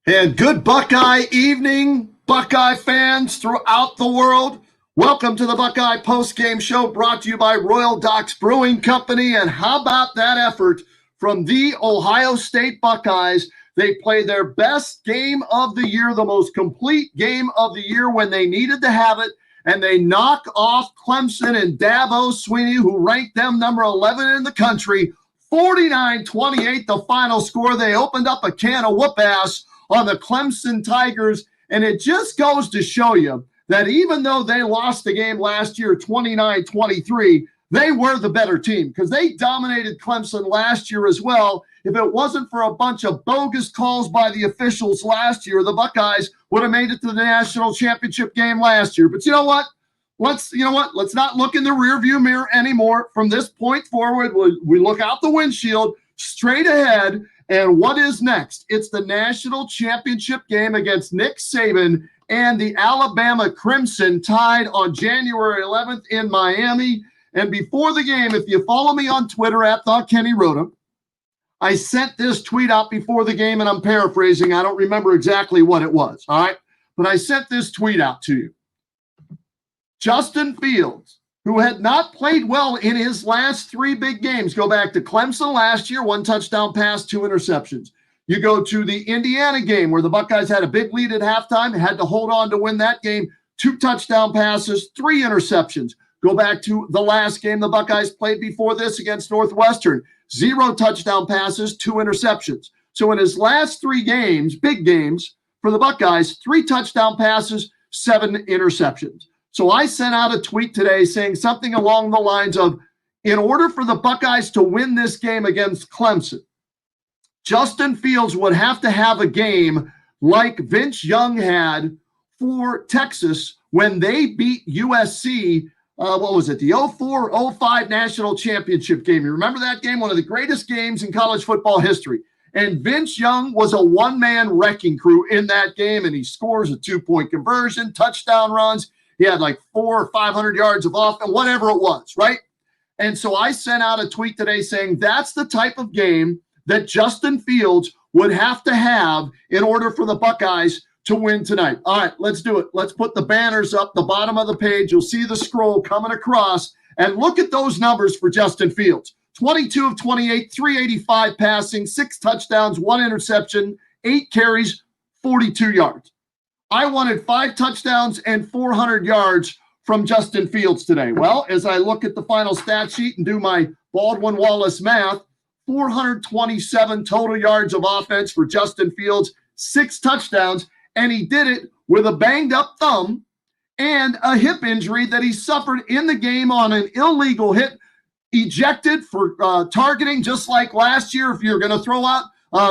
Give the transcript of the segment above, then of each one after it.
And good Buckeye evening, Buckeye fans throughout the world. Welcome to the Buckeye Postgame Show brought to you by Royal Docks Brewing Company. And how about that effort from the Ohio State Buckeyes? They play their best game of the year, the most complete game of the year when they needed to have it. And they knock off Clemson and Dabo Swinney, who ranked them number 11 in the country. 49-28, the final score. They opened up a can of whoop-ass on the Clemson Tigers, and it just goes to show you that even though they lost the game last year 29-23, they were the better team because they dominated Clemson last year as well. If it wasn't for a bunch of bogus calls by the officials last year, the Buckeyes would have made it to the national championship game last year. But you know what? Let's not look in the rearview mirror anymore. From this point forward, we look out the windshield straight ahead. And what is next? It's the national championship game against Nick Saban and the Alabama Crimson, tied on January 11th in Miami. And before the game, if you follow me on Twitter at ThoughtKennyWrote, I sent this tweet out before the game, and I'm paraphrasing. I don't remember exactly what it was, all right? But I sent this tweet out to you. Justin Fields, who had not played well in his last three big games. Go back to Clemson last year, 1 touchdown pass, 2 interceptions. You go to the Indiana game where the Buckeyes had a big lead at halftime, had to hold on to win that game, 2 touchdown passes, 3 interceptions. Go back to the last game the Buckeyes played before this against Northwestern, 0 touchdown passes, 2 interceptions. So in his last 3 games, big games for the Buckeyes, 3 touchdown passes, 7 interceptions. So I sent out a tweet today saying something along the lines of, in order for the Buckeyes to win this game against Clemson, Justin Fields would have to have a game like Vince Young had for Texas when they beat USC, the 04-05 national championship game. You remember that game? One of the greatest games in college football history. And Vince Young was a one-man wrecking crew in that game, and he scores a 2-point conversion, touchdown runs. He had like 400 or 500 yards of offense, whatever it was, right? And so I sent out a tweet today saying that's the type of game that Justin Fields would have to have in order for the Buckeyes to win tonight. All right, let's do it. Let's put the banners up the bottom of the page. You'll see the scroll coming across, and look at those numbers for Justin Fields. 22 of 28, 385 passing, 6 touchdowns, 1 interception, 8 carries, 42 yards. I wanted 5 touchdowns and 400 yards from Justin Fields today. Well, as I look at the final stat sheet and do my Baldwin-Wallace math, 427 total yards of offense for Justin Fields, 6 touchdowns, and he did it with a banged-up thumb and a hip injury that he suffered in the game on an illegal hit, ejected for targeting, just like last year. If you're going to throw out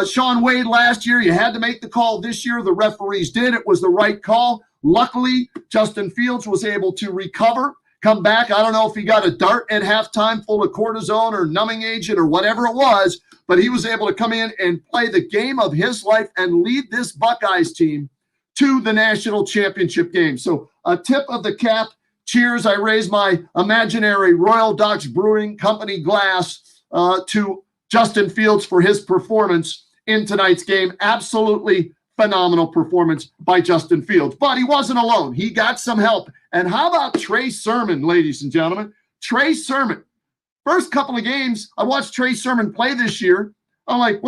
Sean Wade last year, you had to make the call. This year, the referees did. It was the right call. Luckily, Justin Fields was able to recover, come back. I don't know if he got a dart at halftime full of cortisone or numbing agent or whatever it was, but he was able to come in and play the game of his life and lead this Buckeyes team to the national championship game. So a tip of the cap. Cheers. I raise my imaginary Royal Docks Brewing Company glass to Justin Fields for his performance in tonight's game. Absolutely phenomenal performance by Justin Fields. But he wasn't alone. He got some help. And how about Trey Sermon, ladies and gentlemen? Trey Sermon. First couple of games, I watched Trey Sermon play this year. I'm like,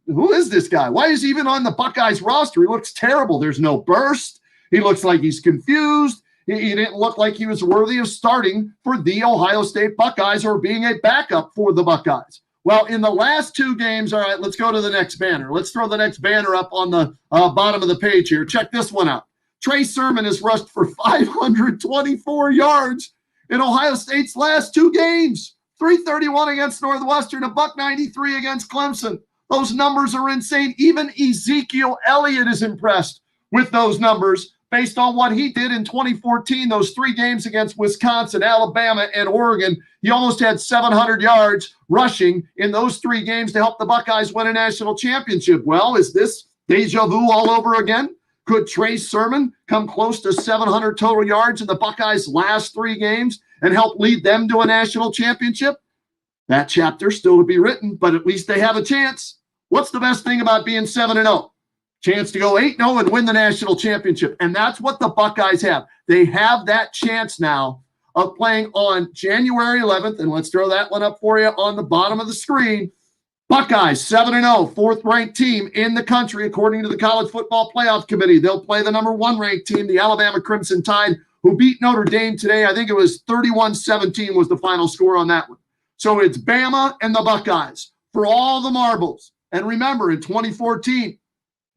who is this guy? Why is he even on the Buckeyes roster? He looks terrible. There's no burst. He looks like he's confused. He didn't look like he was worthy of starting for the Ohio State Buckeyes or being a backup for the Buckeyes. Well, in the last 2 games, all right, let's go to the next banner. Let's throw the next banner up on the bottom of the page here. Check this one out. Trey Sermon has rushed for 524 yards in Ohio State's last 2 games. 331 against Northwestern, a $193 against Clemson. Those numbers are insane. Even Ezekiel Elliott is impressed with those numbers based on what he did in 2014, those 3 games against Wisconsin, Alabama, and Oregon. He almost had 700 yards rushing in those 3 games to help the Buckeyes win a national championship. Well, is this deja vu all over again? Could Trey Sermon come close to 700 total yards in the Buckeyes' last 3 games and help lead them to a national championship? That chapter still to be written, but at least they have a chance. What's the best thing about being 7-0? Chance to go 8-0 and win the national championship. And that's what the Buckeyes have. They have that chance now of playing on January 11th. And let's throw that one up for you on the bottom of the screen. Buckeyes 7-0, fourth-ranked team in the country, according to the College Football Playoff Committee. They'll play the number one ranked team, the Alabama Crimson Tide, who beat Notre Dame today. I think it was 31-17 was the final score on that one. So it's Bama and the Buckeyes for all the marbles. And remember, in 2014,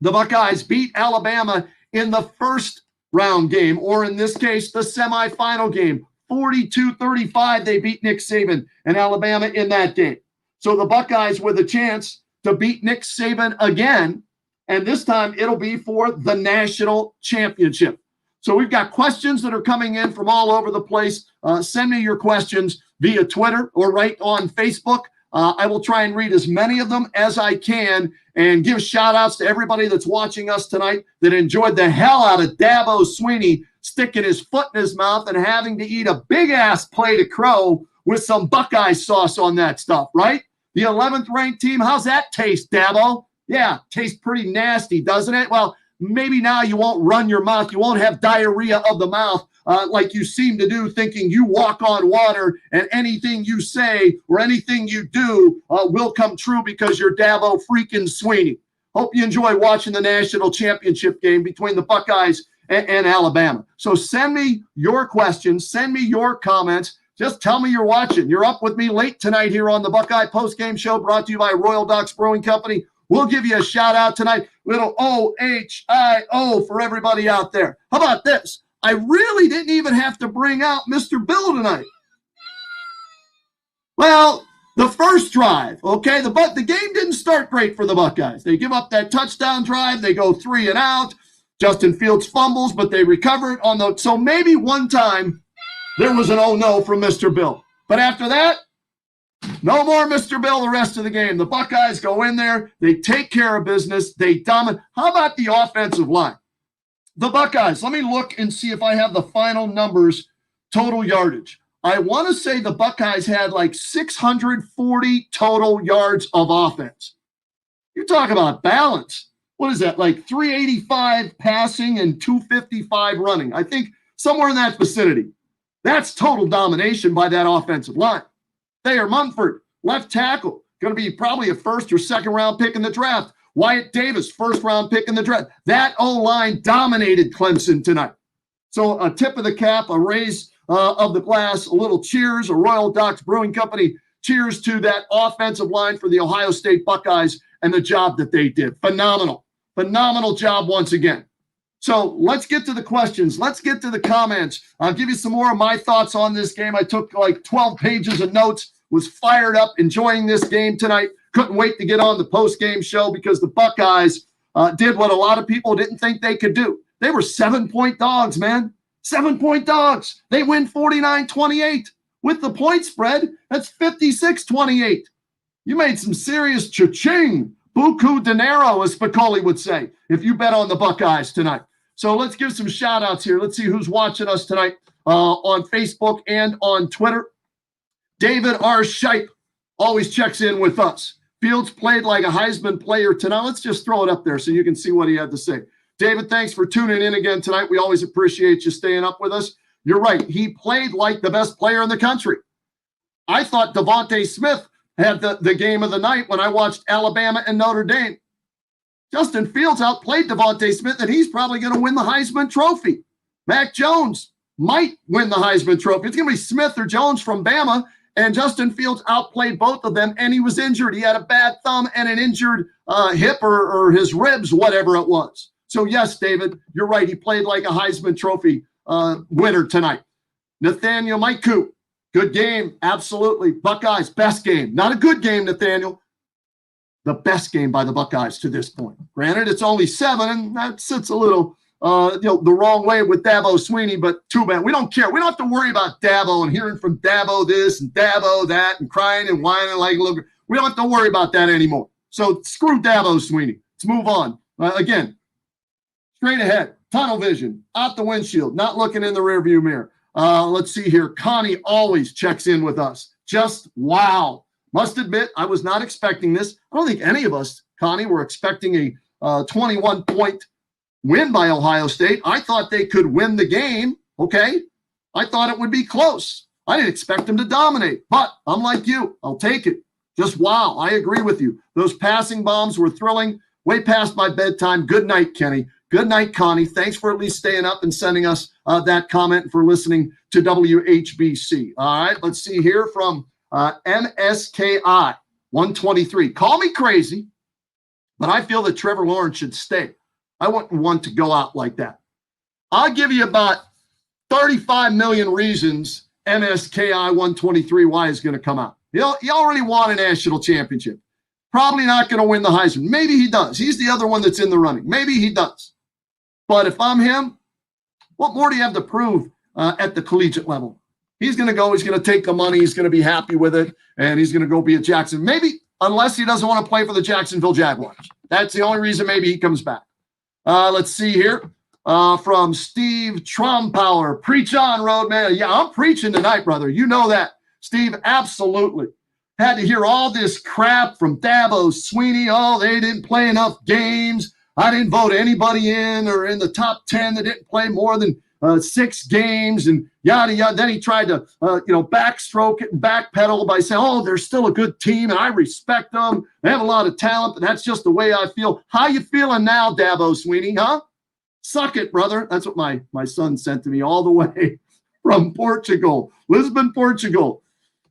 the Buckeyes beat Alabama in the first round game, or in this case, the semifinal game. 42-35, they beat Nick Saban and Alabama in that game. So the Buckeyes with a chance to beat Nick Saban again, and this time it'll be for the national championship. So we've got questions that are coming in from all over the place. Send me your questions via Twitter or right on Facebook. I will try and read as many of them as I can and give shout-outs to everybody that's watching us tonight that enjoyed the hell out of Dabo Swinney sticking his foot in his mouth and having to eat a big-ass plate of crow with some Buckeye sauce on that stuff, right? The 11th ranked team, how's that taste, Dabo? Yeah, tastes pretty nasty, doesn't it? Well, maybe now you won't run your mouth. You won't have diarrhea of the mouth like you seem to do, thinking you walk on water and anything you say or anything you do will come true because you're Dabo freaking Swinney. Hope you enjoy watching the national championship game between the Buckeyes and Alabama. So send me your questions. Send me your comments. Just tell me you're watching. You're up with me late tonight here on the Buckeye Postgame Show, brought to you by Royal Docks Brewing Company. We'll give you a shout out tonight. Little OHIO for everybody out there. How about this? I really didn't even have to bring out Mr. Bill tonight. Well, the first drive, okay, the game didn't start great for the Buckeyes. They give up that touchdown drive. They go 3 and out. Justin Fields fumbles, but they recover it on the. So maybe one time there was an oh no from Mr. Bill. But after that, no more Mr. Bill the rest of the game. The Buckeyes go in there. They take care of business. They dominate. How about the offensive line? The Buckeyes, let me look and see if I have the final numbers, total yardage. I want to say the Buckeyes had like 640 total yards of offense. You talk about balance. What is that, like 385 passing and 255 running? I think somewhere in that vicinity. That's total domination by that offensive line. Thayer Munford, left tackle, going to be probably a first or second round pick in the draft. Wyatt Davis, first round pick in the draft. That O-line dominated Clemson tonight. So a tip of the cap, a raise of the glass, a little cheers, a Royal Docks Brewing Company cheers to that offensive line for the Ohio State Buckeyes and the job that they did. Phenomenal. Phenomenal job once again. So let's get to the questions. Let's get to the comments. I'll give you some more of my thoughts on this game. I took like 12 pages of notes, was fired up, enjoying this game tonight. Couldn't wait to get on the post-game show because the Buckeyes did what a lot of people didn't think they could do. They were 7-point dogs, man. 7-point dogs. They win 49-28. With the point spread, that's 56-28. You made some serious cha-ching, buku dinero, as Spicoli would say, if you bet on the Buckeyes tonight. So let's give some shout-outs here. Let's see who's watching us tonight on Facebook and on Twitter. David R. Shipe always checks in with us. Fields played like a Heisman player tonight. Let's just throw it up there so you can see what he had to say. David, thanks for tuning in again tonight. We always appreciate you staying up with us. You're right. He played like the best player in the country. I thought Devonte Smith had the game of the night when I watched Alabama and Notre Dame. Justin Fields outplayed Devonte Smith, and he's probably going to win the Heisman Trophy. Mac Jones might win the Heisman Trophy. It's going to be Smith or Jones from Bama, and Justin Fields outplayed both of them, and he was injured. He had a bad thumb and an injured hip or his ribs, whatever it was. So, yes, David, you're right. He played like a Heisman Trophy winner tonight. Nathaniel Maiku, good game. Absolutely. Buckeyes, best game. Not a good game, Nathaniel. The best game by the Buckeyes to this point. Granted, it's only 7, and that sits a little the wrong way with Dabo Swinney, but too bad. We don't care. We don't have to worry about Dabo and hearing from Dabo this and Dabo that and crying and whining like a little. We don't have to worry about that anymore. So screw Dabo Swinney. Let's move on. Again, straight ahead, tunnel vision, out the windshield, not looking in the rearview mirror. Let's see here. Connie always checks in with us. Just wow. Must admit, I was not expecting this. I don't think any of us, Connie, were expecting 21-point win by Ohio State. I thought they could win the game, okay? I thought it would be close. I didn't expect them to dominate, but I'm like you. I'll take it. Just wow. I agree with you. Those passing bombs were thrilling. Way past my bedtime. Good night, Kenny. Good night, Connie. Thanks for at least staying up and sending us that comment and for listening to WHBC. All right, let's see here from MSKI 123. Call me crazy, but I feel that Trevor Lawrence should stay. I wouldn't want to go out like that. I'll give you about 35 million reasons MSKI 123 why is going to come out. He already won a national championship. Probably not going to win the Heisman. Maybe he does. He's the other one that's in the running. Maybe he does. But if I'm him, what more do you have to prove at the collegiate level? He's going to go. He's going to take the money. He's going to be happy with it. And he's going to go be at Jackson. Maybe, unless he doesn't want to play for the Jacksonville Jaguars. That's the only reason maybe he comes back. Let's see here. From Steve Trompower. Preach on, Roadman. Yeah, I'm preaching tonight, brother. You know that. Steve, absolutely. Had to hear all this crap from Dabo Sweeney. Oh, they didn't play enough games. I didn't vote anybody in or in the top 10 that didn't play more than 6 games and yada, yada. Then he tried to, backstroke it and backpedal by saying, oh, they're still a good team and I respect them. They have a lot of talent, but that's just the way I feel. How you feeling now, Dabo Sweeney, huh? Suck it, brother. That's what my son sent to me all the way from Portugal, Lisbon, Portugal.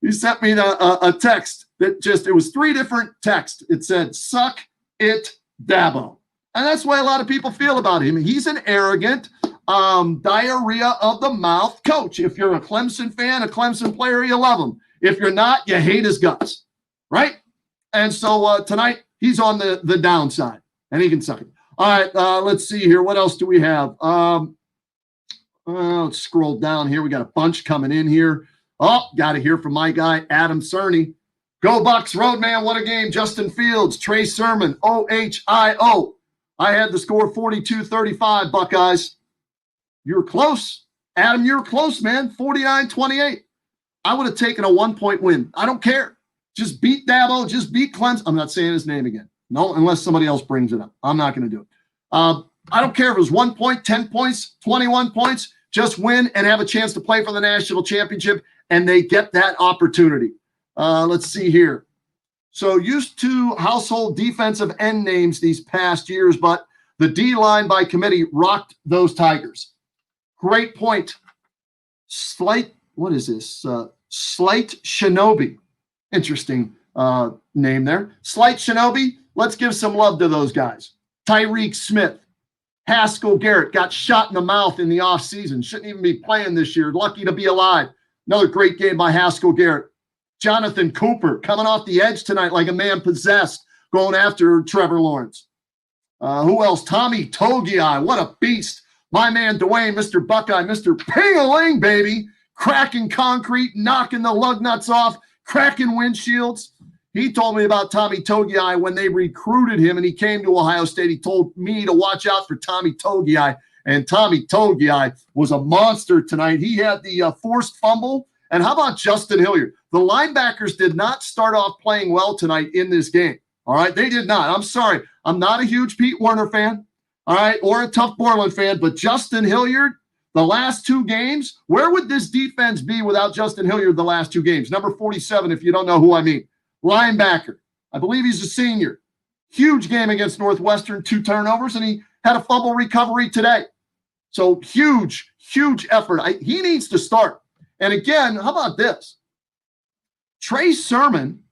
He sent me a text that it was 3 different texts. It said, suck it, Dabo. And that's the way a lot of people feel about him. He's an arrogant, diarrhea of the mouth coach. If you're a Clemson fan, a Clemson player, you love him. If you're not, you hate his guts, right? And so tonight, he's on the downside, and he can suck it. All right, let's see here. What else do we have? Let's scroll down here. We got a bunch coming in here. Oh, got to hear from my guy, Adam Cerny. Go Bucks, Roadman, what a game. Justin Fields, Trey Sermon, OHIO. I had the score 42-35, Buckeyes. You were close. Adam, you were close, man. 49-28. I would have taken a 1-point win. I don't care. Just beat Dabo. Just beat Clemson. I'm not saying his name again. No, unless somebody else brings it up. I'm not going to do it. I don't care if it was 1 point, 10 points, 21 points. Just win and have a chance to play for the national championship, and they get that opportunity. Let's see here. So used to household defensive end names these past years, but the D-line by committee rocked those Tigers. Great point. Slight Shinobi. Interesting name there. Slight Shinobi. Let's give some love to those guys. Tyreek Smith. Haskell Garrett got shot in the mouth in the offseason. Shouldn't even be playing this year. Lucky to be alive. Another great game by Haskell Garrett. Jonathan Cooper coming off the edge tonight like a man possessed, going after Trevor Lawrence. Who else? Tommy Togiai. What a beast. My man Dwayne, Mr. Buckeye, Mr. Ping-a-ling, baby. Cracking concrete, knocking the lug nuts off, cracking windshields. He told me about Tommy Togiai when they recruited him and he came to Ohio State. He told me to watch out for Tommy Togiai, and Tommy Togiai was a monster tonight. He had the forced fumble. And how about Justin Hilliard? The linebackers did not start off playing well tonight in this game. All right, they did not. I'm sorry. I'm not a huge Pete Werner fan, all right, or a tough Borland fan, but Justin Hilliard, the last 2 games, where would this defense be without Justin Hilliard the last 2 games? Number 47, if you don't know who I mean. Linebacker. I believe he's a senior. Huge game against Northwestern, 2 turnovers, and he had a fumble recovery today. So huge, huge effort. He needs to start. And again, how about this? Trey Sermon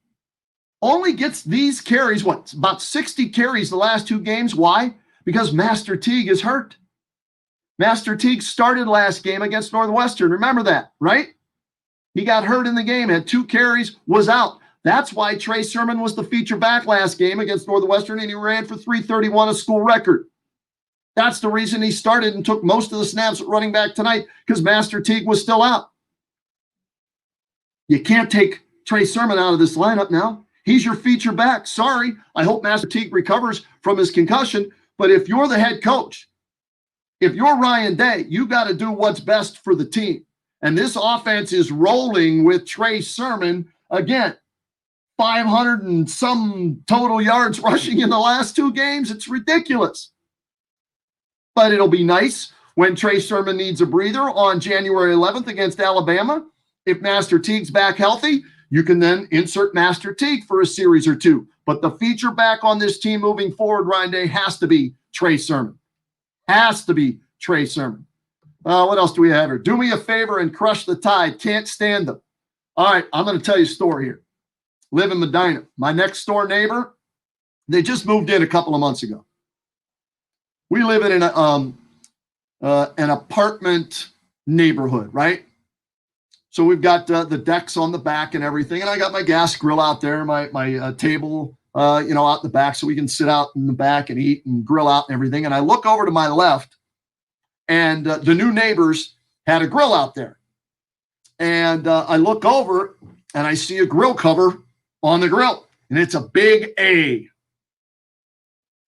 only gets these carries, about 60 carries the last 2 games. Why? Because Master Teague is hurt. Master Teague started last game against Northwestern. Remember that, right? He got hurt in the game, had 2 carries, was out. That's why Trey Sermon was the feature back last game against Northwestern, and he ran for 331, a school record. That's the reason he started and took most of the snaps at running back tonight, because Master Teague was still out. You can't take Trey Sermon out of this lineup now. He's your feature back. Sorry. I hope Master Teague recovers from his concussion. But if you're the head coach, if you're Ryan Day, you got to do what's best for the team. And this offense is rolling with Trey Sermon again. 500 and some total yards rushing in the last 2 games. It's ridiculous. But it'll be nice when Trey Sermon needs a breather on January 11th against Alabama. If Master Teague's back healthy, you can then insert Master Teague for a series or 2. But the feature back on this team moving forward, Ryan Day, has to be Trey Sermon. Has to be Trey Sermon. What else do we have here? Do me a favor and crush the Tide. Can't stand them. All right, I'm going to tell you a story here. Live in Medina. My next door neighbor, they just moved in a couple of months ago. We live in an apartment neighborhood, right? So we've got the decks on the back and everything, and I got my gas grill out there, my table, out the back, so we can sit out in the back and eat and grill out and everything. And I look over to my left, and the new neighbors had a grill out there. And I look over, and I see a grill cover on the grill, and it's a big A,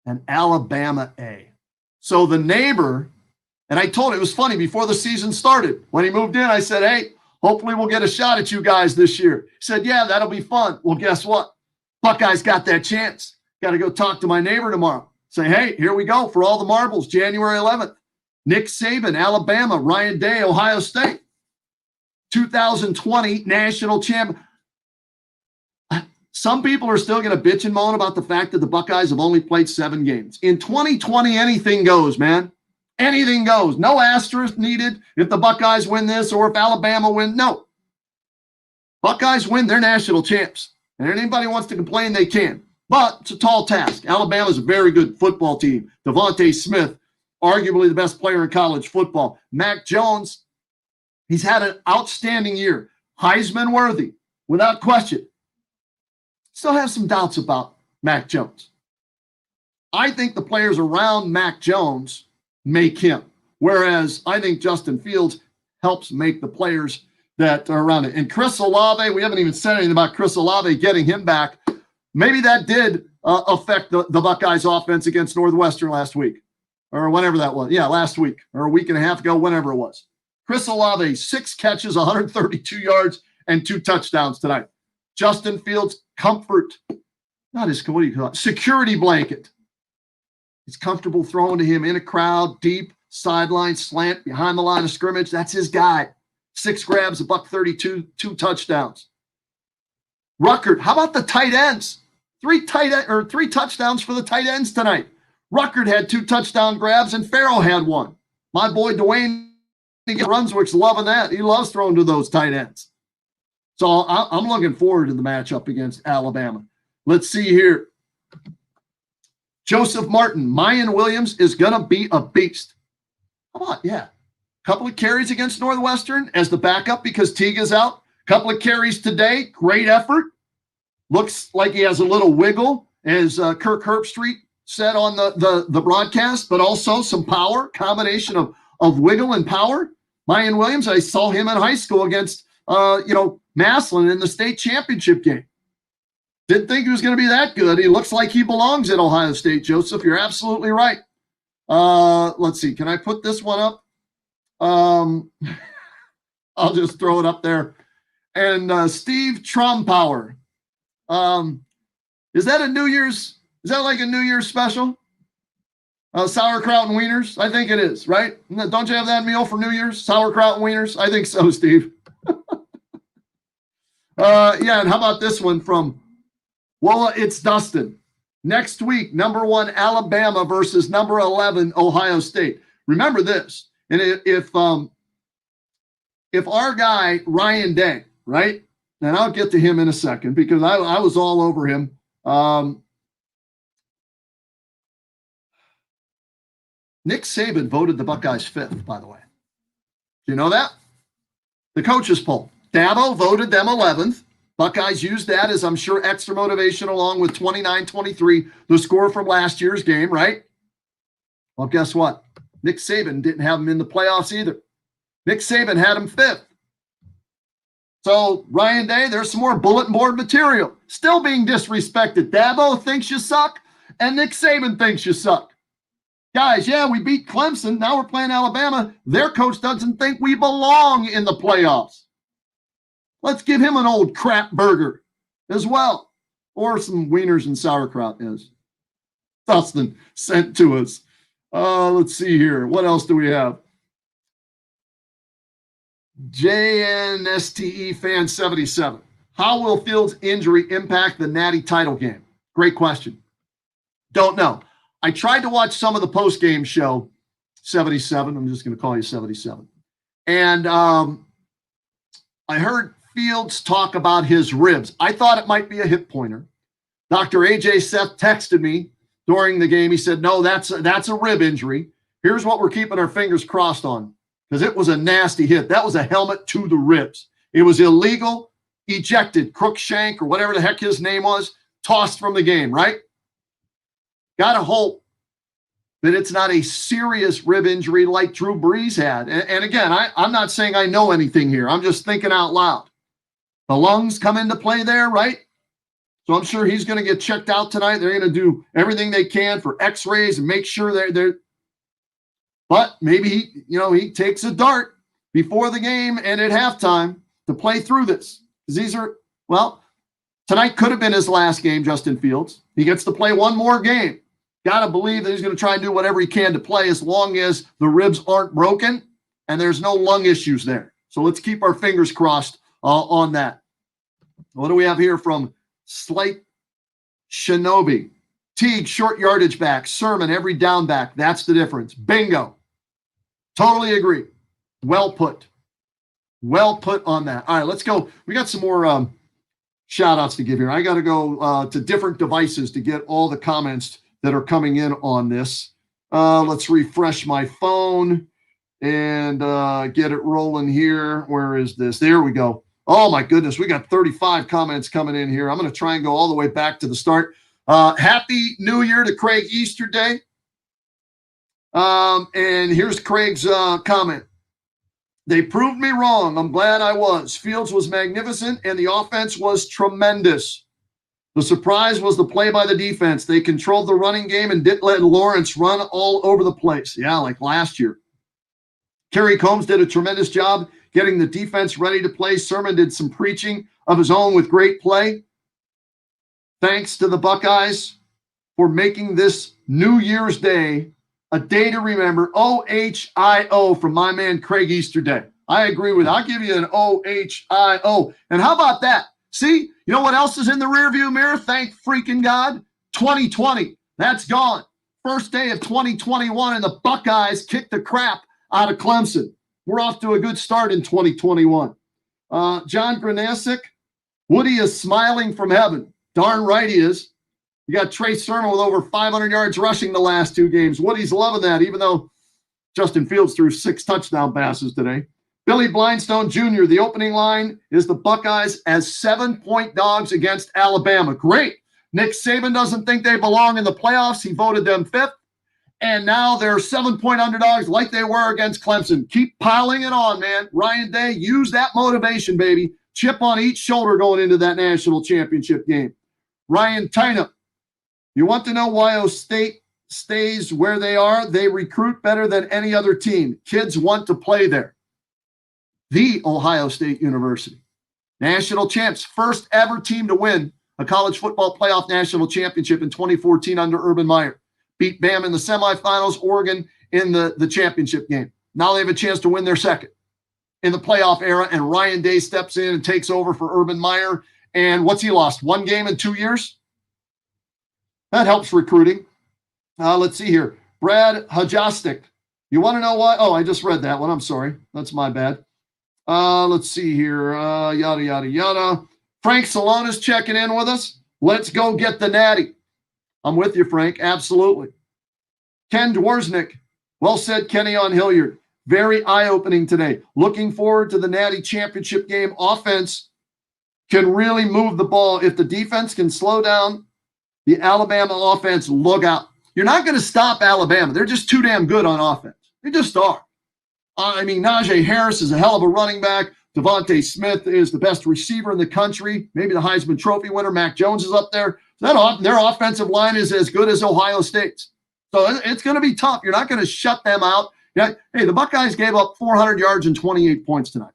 an Alabama A. So the neighbor, and I told him, it was funny, before the season started, when he moved in, I said, hey, hopefully we'll get a shot at you guys this year. He said, yeah, that'll be fun. Well, guess what? Buckeyes got that chance. Got to go talk to my neighbor tomorrow. Say, hey, here we go for all the marbles, January 11th. Nick Saban, Alabama, Ryan Day, Ohio State. 2020 national champ. Some people are still going to bitch and moan about the fact that the Buckeyes have only played 7 games. In 2020, anything goes, man. Anything goes. No asterisk needed if the Buckeyes win this or if Alabama win. No. Buckeyes win, they're national champs. And if anybody wants to complain, they can. But it's a tall task. Alabama's a very good football team. Devonte Smith, arguably the best player in college football. Mac Jones, he's had an outstanding year. Heisman worthy, without question. Still have some doubts about Mac Jones. I think the players around Mac Jones make him, whereas I think Justin Fields helps make the players that are around it. And Chris Olave, we haven't even said anything about Chris Olave getting him back. Maybe that did affect the Buckeyes offense against Northwestern last week, or whenever that was. Yeah, last week, or a week and a half ago, whenever it was. Chris Olave, 6 catches, 132 yards, and 2 touchdowns tonight. Justin Fields, comfort, not his, what do you call it? Security blanket. He's comfortable throwing to him in a crowd, deep, sideline, slant, behind the line of scrimmage. That's his guy. 6 grabs, $132, 2 touchdowns. Ruckert, how about the tight ends? 3 touchdowns for the tight ends tonight. Ruckert had 2 touchdown grabs, and Farrell had 1. My boy Dwayne Brunswick's loving that. He loves throwing to those tight ends. So I'm looking forward to the matchup against Alabama. Let's see here. Joseph Martin, Mayan Williams is going to be a beast. How about, yeah, a couple of carries against Northwestern as the backup because Teague is out. A couple of carries today, great effort. Looks like he has a little wiggle, as Kirk Herbstreit said on the broadcast, but also some power, combination of wiggle and power. Mayan Williams, I saw him in high school against, Massillon in the state championship game. Didn't think he was going to be that good. He looks like he belongs at Ohio State, Joseph. You're absolutely right. Let's see. Can I put this one up? I'll just throw it up there. And Steve Trompower. Is that like a New Year's special? Sauerkraut and wieners? I think it is, right? Don't you have that meal for New Year's? Sauerkraut and wieners? I think so, Steve. Yeah, and how about this one from, well, it's Dustin. Next week, number 1 Alabama versus number 11 Ohio State. Remember this, and if our guy Ryan Day, right, and I'll get to him in a second because I was all over him. Nick Saban voted the Buckeyes 5th, by the way. Do you know that? The coaches poll. Dabo voted them 11th. Buckeyes used that as, I'm sure, extra motivation along with 29-23, the score from last year's game, right? Well, guess what? Nick Saban didn't have them in the playoffs either. Nick Saban had them 5th. So, Ryan Day, there's some more bulletin board material. Still being disrespected. Dabo thinks you suck, and Nick Saban thinks you suck. Guys, yeah, we beat Clemson. Now we're playing Alabama. Their coach doesn't think we belong in the playoffs. Let's give him an old crap burger as well. or some wieners and sauerkraut, as Dustin sent to us. Let's see here. What else do we have? JNSTE fan 77. How will Fields' injury impact the Natty title game? Great question. Don't know. I tried to watch some of the post-game show, 77. I'm just going to call you 77. And I heard Fields talk about his ribs. I thought it might be a hip pointer. Dr. AJ Seth texted me during the game. He said, no, that's a rib injury. Here's what we're keeping our fingers crossed on, because it was a nasty hit. That was a helmet to the ribs. It was illegal, ejected, Crookshank or whatever the heck his name was, tossed from the game, right? Got to hope that it's not a serious rib injury like Drew Brees had. And again, I'm not saying I know anything here. I'm just thinking out loud. The lungs come into play there, right? So I'm sure he's going to get checked out tonight. They're going to do everything they can for x-rays and make sure they're but maybe he takes a dart before the game and at halftime to play through this. Because tonight could have been his last game, Justin Fields. He gets to play one more game. Got to believe that he's going to try and do whatever he can to play as long as the ribs aren't broken and there's no lung issues there. So let's keep our fingers crossed on that. What do we have here from Slight Shinobi? Teague, short yardage back. Sermon, every down back. That's the difference. Bingo. Totally agree. Well put. Well put on that. All right, let's go. We got some more shout outs to give here. I got to go to different devices to get all the comments that are coming in on this. Let's refresh my phone and get it rolling here. Where is this? There we go. Oh, my goodness. We got 35 comments coming in here. I'm going to try and go all the way back to the start. Happy New Year to Craig Easterday. And here's Craig's comment. They proved me wrong. I'm glad I was. Fields was magnificent, and the offense was tremendous. The surprise was the play by the defense. They controlled the running game and didn't let Lawrence run all over the place. Yeah, like last year. Kerry Combs did a tremendous job getting the defense ready to play. Sermon did some preaching of his own with great play. Thanks to the Buckeyes for making this New Year's Day a day to remember. OHIO from my man Craig Easterday. I agree with it. I'll give you an OHIO. And how about that? See, you know what else is in the rearview mirror? Thank freaking God. 2020. That's gone. First day of 2021, and the Buckeyes kicked the crap out of Clemson. We're off to a good start in 2021. John Granasic, Woody is smiling from heaven. Darn right he is. You got Trey Sermon with over 500 yards rushing the last two games. Woody's loving that, even though Justin Fields threw 6 touchdown passes today. Billy Blindstone Jr., the opening line is the Buckeyes as 7-point dogs against Alabama. Great. Nick Saban doesn't think they belong in the playoffs. He voted them 5th. And now they're 7-point underdogs like they were against Clemson. Keep piling it on, man. Ryan Day, use that motivation, baby. Chip on each shoulder going into that national championship game. Ryan Tynup, you want to know why Ohio State stays where they are? They recruit better than any other team. Kids want to play there. The Ohio State University. National champs, first ever team to win a college football playoff national championship in 2014 under Urban Meyer. Beat Bama in the semifinals, Oregon in the championship game. Now they have a chance to win their second in the playoff era, and Ryan Day steps in and takes over for Urban Meyer. And what's he lost? 1 game in 2 years? That helps recruiting. Let's see here. Brad Hajostik. You want to know why? Oh, I just read that one. I'm sorry. That's my bad. Let's see here. Yada, yada, yada. Frank Salonis checking in with us. Let's go get the Natty. I'm with you, Frank. Absolutely. Ken Dworsnik. Well said, Kenny on Hilliard. Very eye-opening today. Looking forward to the Natty championship game. Offense can really move the ball. If the defense can slow down the Alabama offense, look out. You're not going to stop Alabama. They're just too damn good on offense. They just are. Najee Harris is a hell of a running back. Devonte Smith is the best receiver in the country. Maybe the Heisman Trophy winner. Mac Jones is up there. Their offensive line is as good as Ohio State's. So it's going to be tough. You're not going to shut them out. Yeah, hey, the Buckeyes gave up 400 yards and 28 points tonight.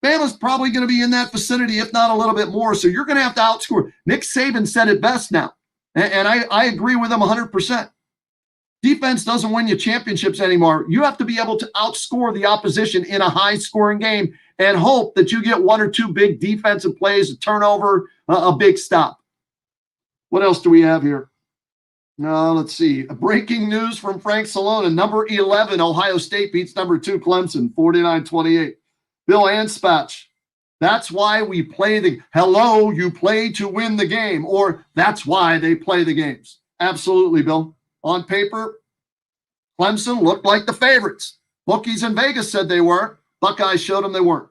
Bama's probably going to be in that vicinity, if not a little bit more. So you're going to have to outscore. Nick Saban said it best now, and I agree with him 100%. Defense doesn't win you championships anymore. You have to be able to outscore the opposition in a high-scoring game and hope that you get one or two big defensive plays, a turnover, a big stop. What else do we have here? Let's see. Breaking news from Frank Salona. Number 11, Ohio State beats number 2, Clemson, 49-28. Bill Anspach. That's why we play the – hello, you play to win the game. Or that's why they play the games. Absolutely, Bill. On paper, Clemson looked like the favorites. Bookies in Vegas said they were. Buckeyes showed them they weren't.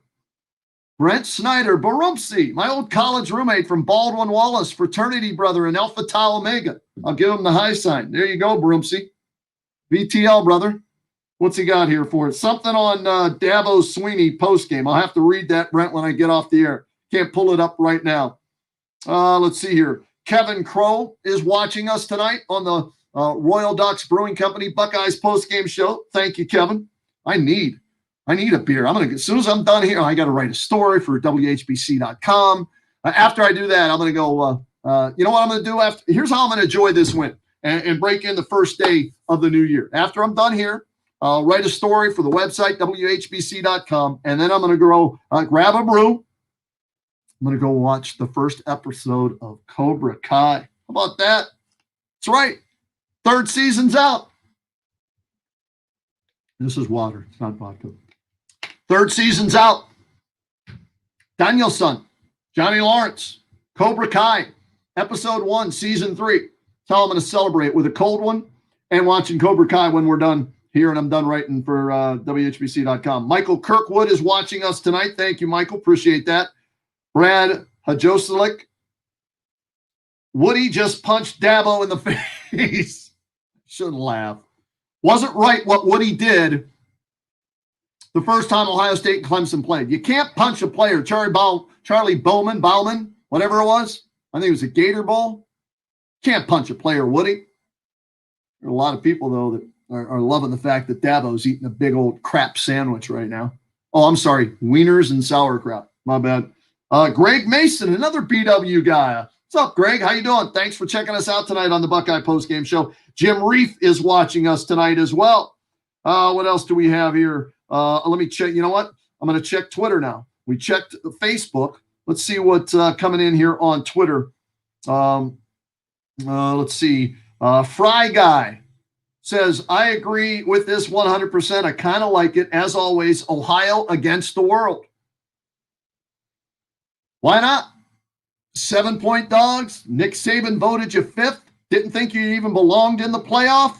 Brent Snyder, Barumsi, my old college roommate from Baldwin Wallace, fraternity brother in Alpha Tau Omega. I'll give him the high sign. There you go, Barumsi. VTL, brother. What's he got here for us? Something on Dabo Sweeney postgame. I'll have to read that, Brent, when I get off the air. Can't pull it up right now. Let's see here. Kevin Crow is watching us tonight on the Royal Ducks Brewing Company Buckeyes postgame show. Thank you, Kevin. I need a beer. As soon as I'm done here, I got to write a story for WHBC.com. After I do that, I'm going to go, you know what I'm going to do after? Here's how I'm going to enjoy this win and break in the first day of the new year. After I'm done here, I'll write a story for the website, WHBC.com, and then I'm going to go grab a brew. I'm going to go watch the first episode of Cobra Kai. How about that? That's right. 3rd season's out. This is water. It's not vodka. 3rd season's out. Danielson, Johnny Lawrence, Cobra Kai, episode 1, season 3. That's how I'm going to celebrate with a cold one and watching Cobra Kai when we're done here, and I'm done writing for WHBC.com. Michael Kirkwood is watching us tonight. Thank you, Michael. Appreciate that. Brad Hajosalik. Woody just punched Dabo in the face. Shouldn't laugh. Wasn't right what Woody did the first time Ohio State and Clemson played. You can't punch a player. Charlie Bowman, whatever it was. I think it was a Gator Bowl. Can't punch a player, Woody. There are a lot of people, though, that are loving the fact that Dabo's eating a big old crap sandwich right now. Oh, I'm sorry. Wieners and sauerkraut. My bad. Greg Mason, another BW guy. What's up, Greg? How you doing? Thanks for checking us out tonight on the Buckeye Postgame Show. Jim Reef is watching us tonight as well. What else do we have here? Let me check. You know what? I'm going to check Twitter now. We checked Facebook. Let's see what's coming in here on Twitter. Let's see. Fry Guy says, I agree with this 100%. I kind of like it. As always, Ohio against the world. Why not? 7-point dogs. Nick Saban voted you 5th. Didn't think you even belonged in the playoff.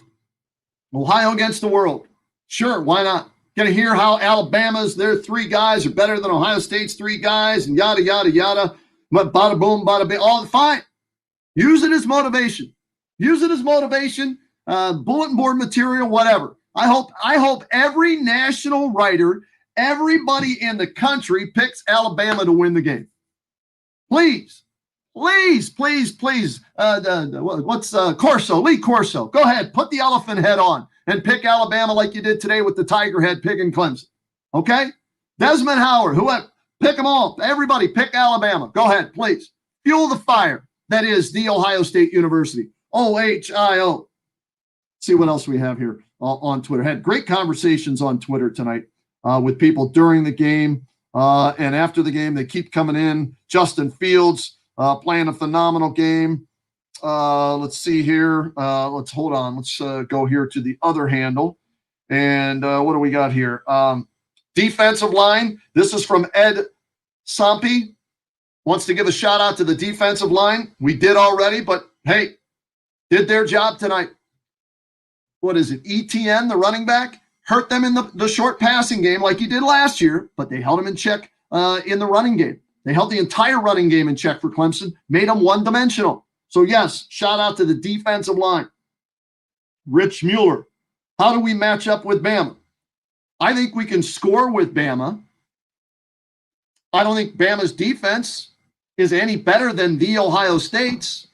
Ohio against the world. Sure, why not? Going to hear how Alabama's, their 3 guys are better than Ohio State's 3 guys and yada, yada, yada. But bada boom, bada bing. All fine. Use it as motivation. Use it as motivation. Bulletin board material, whatever. I hope every national writer, everybody in the country picks Alabama to win the game. Please. Please. What's Corso? Lee Corso. Go ahead. Put the elephant head on and pick Alabama like you did today with the tiger head picking Clemson. Okay? Desmond Howard, whoever. Pick them all. Everybody pick Alabama. Go ahead, please. Fuel the fire. That is the Ohio State University. OHIO. See what else we have here on Twitter. Had great conversations on Twitter tonight with people during the game and after the game. They keep coming in. Justin Fields playing a phenomenal game. Let's see here. Let's hold on. Let's go here to the other handle. And what do we got here? Defensive line. This is from Ed Sampi. Wants to give a shout out to the defensive line. We did already, but hey, did their job tonight. What is it? ETN, the running back, hurt them in the short passing game like he did last year, but they held him in check in the running game. They held the entire running game in check for Clemson, made them one-dimensional. So, yes, shout out to the defensive line. Rich Mueller. How do we match up with Bama? I think we can score with Bama. I don't think Bama's defense is any better than the Ohio State's.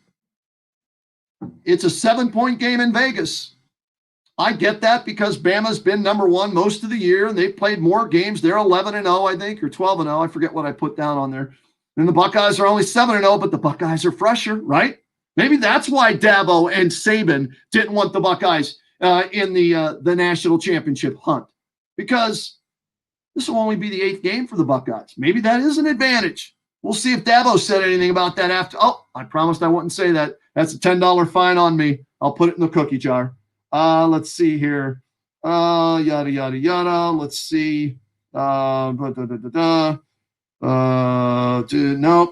It's a 7-point game in Vegas. I get that because Bama's been number one most of the year, and they've played more games. They're 11-0, I think, or 12-0. I forget what I put down on there. And the Buckeyes are only 7-0, but the Buckeyes are fresher, right? Maybe that's why Dabo and Saban didn't want the Buckeyes in the national championship hunt, because this will only be the 8th game for the Buckeyes. Maybe that is an advantage. We'll see if Dabo said anything about that after. Oh, I promised I wouldn't say that. That's a $10 fine on me. I'll put it in the cookie jar. Let's see here. Yada, yada, yada. Let's see. Nope,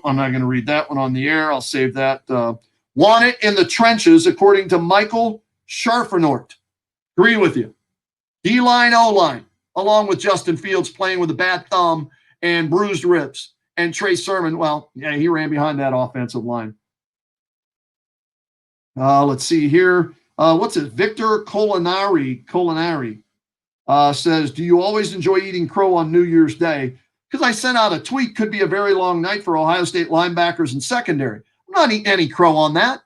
I'm not going to read that one on the air. I'll save that. Want it in the trenches, according to Michael Scharfenort. Agree with you. D-line, O-line, along with Justin Fields playing with a bad thumb and bruised ribs. And Trey Sermon, well, yeah, he ran behind that offensive line. Let's see here. What's it? Victor Colinari says, do you always enjoy eating crow on New Year's Day? Because I sent out a tweet, could be a very long night for Ohio State linebackers and secondary. I'm not eating any crow on that.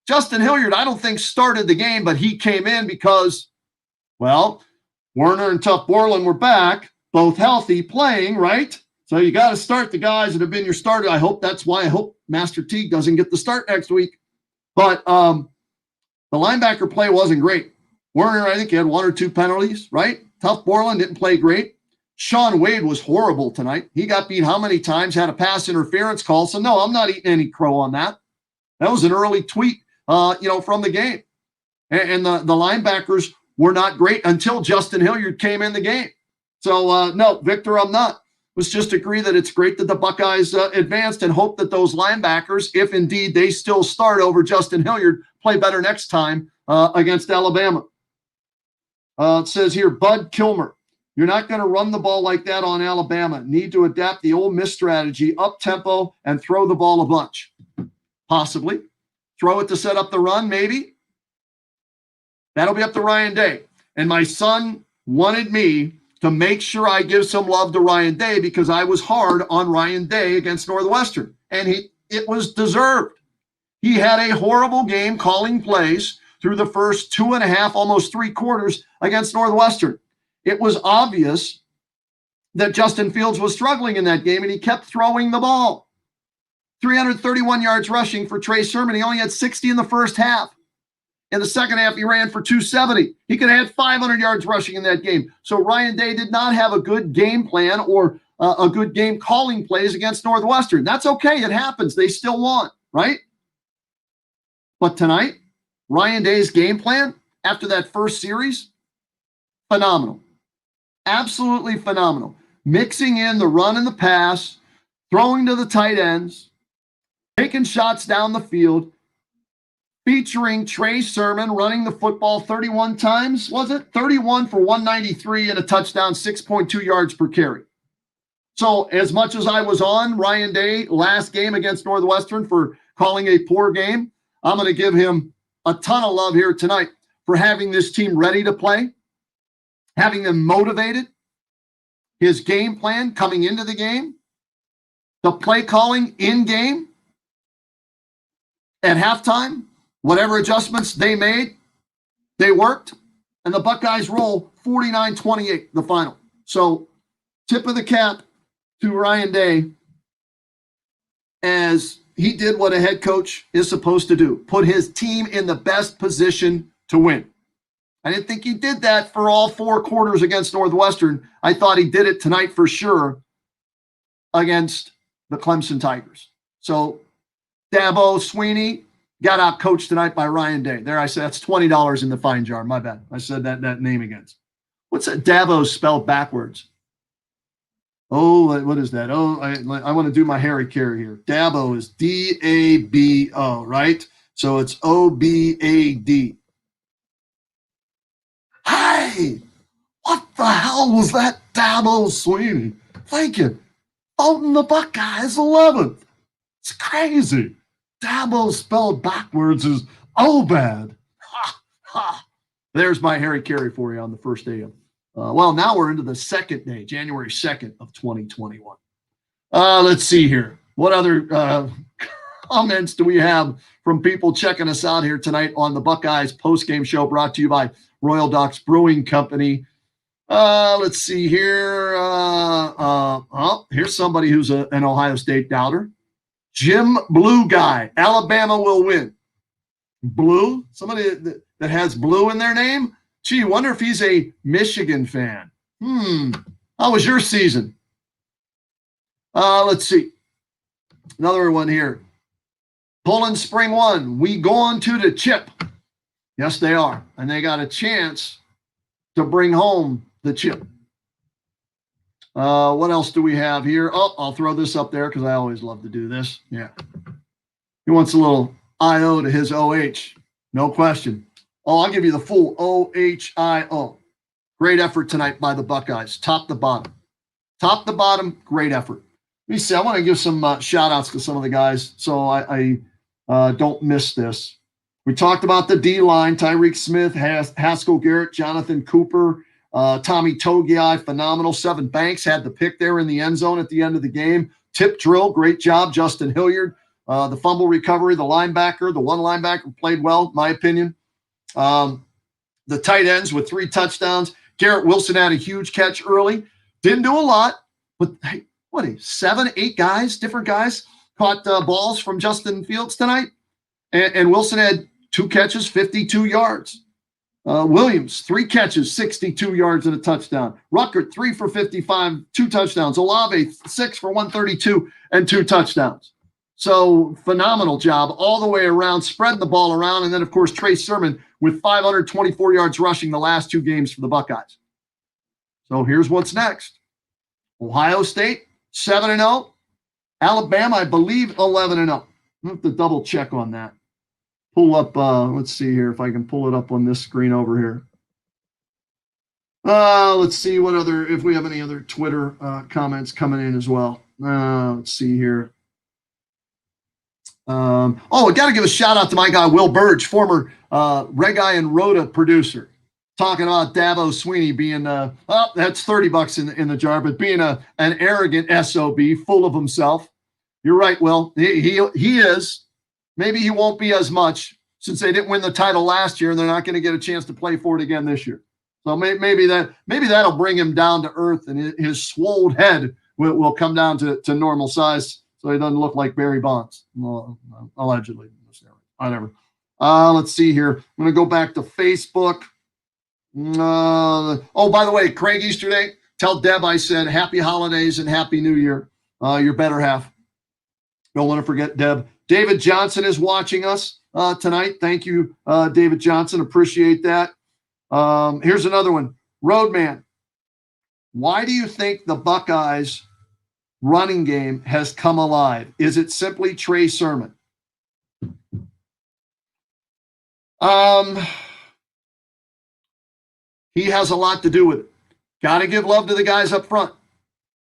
Justin Hilliard, I don't think started the game, but he came in because, well, Werner and Tough Borland were back, both healthy, playing, right? So you got to start the guys that have been your starter. I hope that's why I hope Master Teague doesn't get the start next week. But the linebacker play wasn't great. Werner, I think he had 1 or 2 penalties, right? Tough Borland didn't play great. Sean Wade was horrible tonight. He got beat how many times, had a pass interference call. So, no, I'm not eating any crow on that. That was an early tweet, from the game. And the linebackers were not great until Justin Hilliard came in the game. So, no, Victor, I'm not. Let's just agree that it's great that the Buckeyes advanced, and hope that those linebackers, if indeed they still start over Justin Hilliard, play better next time against Alabama. It says here, Bud Kilmer, you're not going to run the ball like that on Alabama. Need to adapt the Ole Miss strategy, up-tempo, and throw the ball a bunch. Possibly. Throw it to set up the run, maybe. That'll be up to Ryan Day. And my son wanted me to make sure I give some love to Ryan Day, because I was hard on Ryan Day against Northwestern, and it was deserved. He had a horrible game calling plays through the first 2.5, almost 3 quarters against Northwestern. It was obvious that Justin Fields was struggling in that game, and he kept throwing the ball. 331 yards rushing for Trey Sermon. He only had 60 in the first half. In the second half, he ran for 270. He could have had 500 yards rushing in that game. So Ryan Day did not have a good game plan or a good game calling plays against Northwestern. That's okay. It happens. They still won, right? But tonight, Ryan Day's game plan after that first series, phenomenal. Absolutely phenomenal. Mixing in the run and the pass, throwing to the tight ends, taking shots down the field, featuring Trey Sermon running the football 31 times, was it? 31 for 193 and a touchdown, 6.2 yards per carry. So as much as I was on Ryan Day last game against Northwestern for calling a poor game, I'm going to give him a ton of love here tonight for having this team ready to play, having them motivated, his game plan coming into the game, the play calling in game, at halftime, whatever adjustments they made, they worked, and the Buckeyes roll 49-28, the final. So tip of the cap to Ryan Day, as he did what a head coach is supposed to do, put his team in the best position to win. I didn't think he did that for all 4 quarters against Northwestern. I thought he did it tonight for sure against the Clemson Tigers. So Dabo Sweeney got out coached tonight by Ryan Day. There, I said that's $20 in the fine jar. My bad. I said that name again. What's that? Dabo spelled backwards. Oh, what is that? Oh, I want to do my Harry Carey here. Dabo is D-A-B-O, right? So it's O-B-A-D. Hey, what the hell was that, Dabo Sweeney? Thank you. Voting the Buckeyes 11th. It's crazy. Dabo spelled backwards is bad. Ha, ha. There's my Harry Carey for you on the first day of, now we're into the second day, January 2nd of 2021. Let's see here. What other comments do we have from people checking us out here tonight on the Buckeyes postgame show brought to you by Royal Docks Brewing Company? Let's see here. Here's somebody who's an Ohio State doubter. Jim Blue Guy. Alabama will win. Blue? Somebody that has blue in their name? Gee, wonder if he's a Michigan fan. How was your season? Let's see. Another one here. Poland Spring 1. We going to the chip. Yes, they are. And they got a chance to bring home the chip. What else do we have here? Oh, I'll throw this up there because I always love to do this. Yeah. He wants a little IO to his OH. No question. Oh, I'll give you the full OHIO. Great effort tonight by the Buckeyes. Top to bottom. Top to bottom, great effort. Let me see. I want to give some shout-outs to some of the guys so I don't miss this. We talked about the D-line, Tyreek Smith, Haskell Garrett, Jonathan Cooper, Tommy Togiai, phenomenal. Seven Banks had the pick there in the end zone at the end of the game. Tip drill, great job, Justin Hilliard. The fumble recovery, the linebacker, the one linebacker played well, in my opinion. The tight ends with 3 touchdowns. Garrett Wilson had a huge catch early. Didn't do a lot, but hey, 7, 8 guys, different guys, caught balls from Justin Fields tonight. And Wilson had 2 catches, 52 yards. Williams, 3 catches, 62 yards and a touchdown. Ruckert, 3 for 55, 2 touchdowns. Olave, 6 for 132 and 2 touchdowns. So phenomenal job all the way around, spreading the ball around. And then, of course, Trey Sermon with 524 yards rushing the last 2 games for the Buckeyes. So here's what's next. Ohio State, 7-0. Alabama, I believe, 11-0. I have to double check on that. Pull up, let's see here if I can pull it up on this screen over here. Let's see if we have any other Twitter comments coming in as well. Let's see here. I got to give a shout out to my guy, Will Burge, former Red Eye and Rhoda producer, talking about Dabo Sweeney being, that's $30 in the jar, but being an arrogant SOB, full of himself. You're right, Will. He is. Maybe he won't be as much since they didn't win the title last year and they're not going to get a chance to play for it again this year. So maybe that'll bring him down to earth and his swollen head will come down to normal size so he doesn't look like Barry Bonds. Well, allegedly. Whatever. Let's see here. I'm going to go back to Facebook. By the way, Craig Easterday, tell Deb I said happy holidays and happy new year. Your better half. Don't want to forget Deb. David Johnson is watching us tonight. Thank you, David Johnson. Appreciate that. Here's another one. Roadman, why do you think the Buckeyes running game has come alive? Is it simply Trey Sermon? He has a lot to do with it. Got to give love to the guys up front.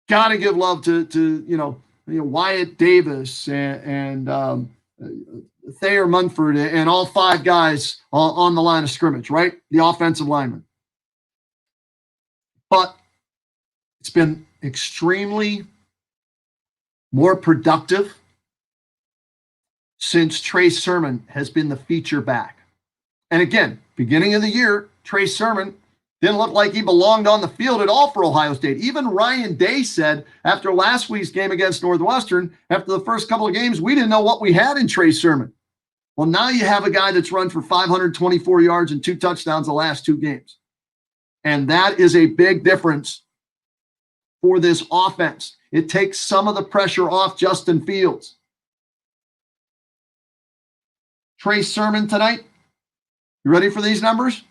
Got to give love to Wyatt Davis and Thayer Munford and all 5 guys on the line of scrimmage, right? The offensive linemen. But it's been extremely more productive since Trey Sermon has been the feature back. And again, beginning of the year, Trey Sermon didn't look like he belonged on the field at all for Ohio State. Even Ryan Day said after last week's game against Northwestern, after the first couple of games, we didn't know what we had in Trey Sermon. Well, now you have a guy that's run for 524 yards and 2 touchdowns the last 2 games. And that is a big difference for this offense. It takes some of the pressure off Justin Fields. Trey Sermon tonight. You ready for these numbers?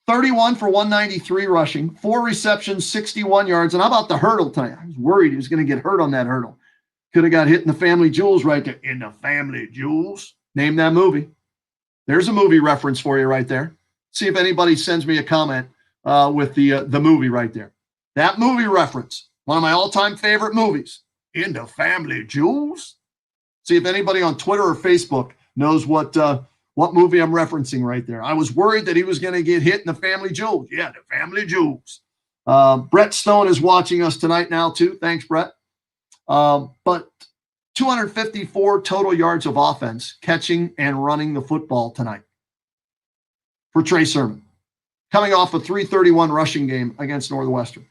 31 for 193 rushing, 4 receptions, 61 yards. And how about the hurdle tonight? I was worried he was going to get hurt on that hurdle. Could have got hit in the Family Jewels right there. In the Family Jewels. Name that movie. There's a movie reference for you right there. See if anybody sends me a comment with the movie right there. That movie reference, one of my all-time favorite movies. In the Family Jewels. See if anybody on Twitter or Facebook knows what movie I'm referencing right there. I was worried that he was going to get hit in the Family Jewels. Yeah, the Family Jewels. Brett Stone is watching us tonight now, too. Thanks, Brett. But 254 total yards of offense, catching and running the football tonight for Trey Sermon, coming off a 331 rushing game against Northwestern.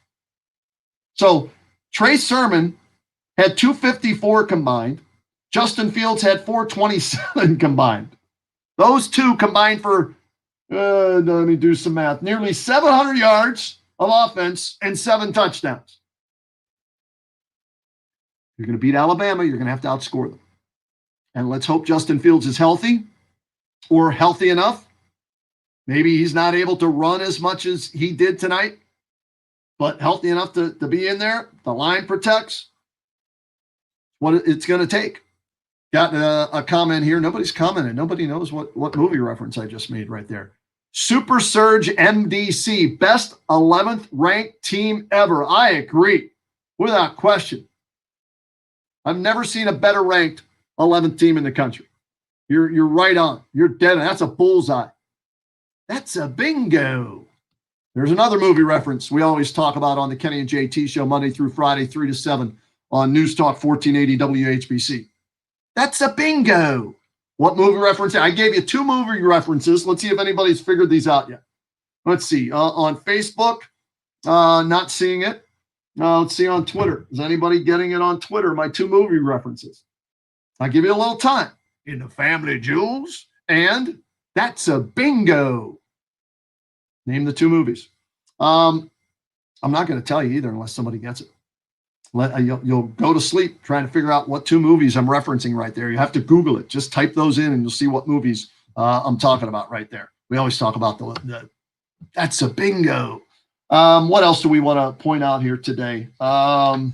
So Trey Sermon had 254 combined. Justin Fields had 427 combined. Those two combined for, let me do some math, nearly 700 yards of offense and 7 touchdowns. You're going to beat Alabama, you're going to have to outscore them. And let's hope Justin Fields is healthy or healthy enough. Maybe he's not able to run as much as he did tonight, but healthy enough to be in there. The line protects. What it's going to take. Got a comment here. Nobody's commented. Nobody knows what movie reference I just made right there. Super Surge MDC, best 11th ranked team ever. I agree, without question. I've never seen a better ranked 11th team in the country. You're right on. You're dead on. That's a bullseye. That's a bingo. There's another movie reference we always talk about on the Kenny and JT show Monday through Friday, 3 to 7 on News Talk 1480 WHBC. That's a bingo. What movie reference? I gave you 2 movie references. Let's see if anybody's figured these out yet. Let's see. On Facebook, not seeing it. Let's see on Twitter. Is anybody getting it on Twitter? My 2 movie references. I'll give you a little time. In the Family Jewels and That's a Bingo. Name the 2 movies. I'm not going to tell you either unless somebody gets it. You'll go to sleep trying to figure out what 2 movies I'm referencing right there. You have to Google it. Just type those in and you'll see what movies I'm talking about right there. We always talk about the That's a Bingo. What else do we want to point out here today? The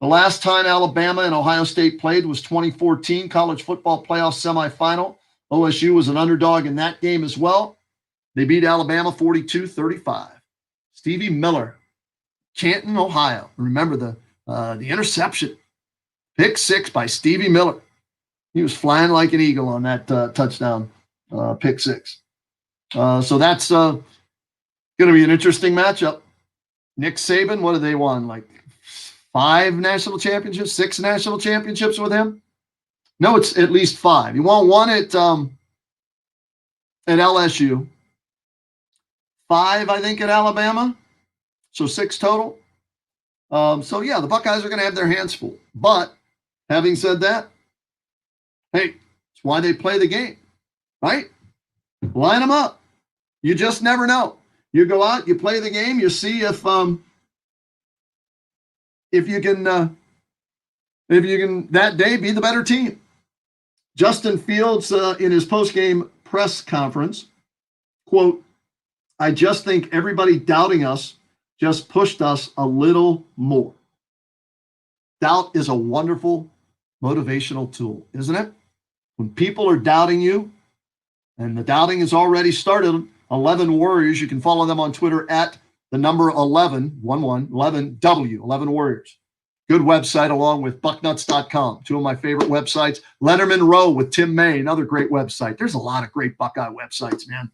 last time Alabama and Ohio State played was 2014 college football playoff semifinal. OSU was an underdog in that game as well. They beat Alabama 42-35. Stevie Miller, Canton, Ohio. Remember the interception. Pick 6 by Stevie Miller. He was flying like an eagle on that touchdown pick 6. So that's going to be an interesting matchup. Nick Saban, what did they won? Like 5 national championships, 6 national championships with him? No, it's at least 5. He won 1 at LSU. 5, I think, at Alabama. So 6 total. So, yeah, the Buckeyes are going to have their hands full. But having said that, hey, it's why they play the game, right? Line them up. You just never know. You go out, you play the game, you see if you can that day be the better team. Justin Fields in his postgame press conference, quote, "I just think everybody doubting us just pushed us a little more." Doubt is a wonderful motivational tool, isn't it? When people are doubting you, and the doubting has already started, 11 Warriors, you can follow them on Twitter at the number 11, 11W, 11 Warriors. Good website along with bucknuts.com, 2 of my favorite websites. Letterman Row with Tim May, another great website. There's a lot of great Buckeye websites, man.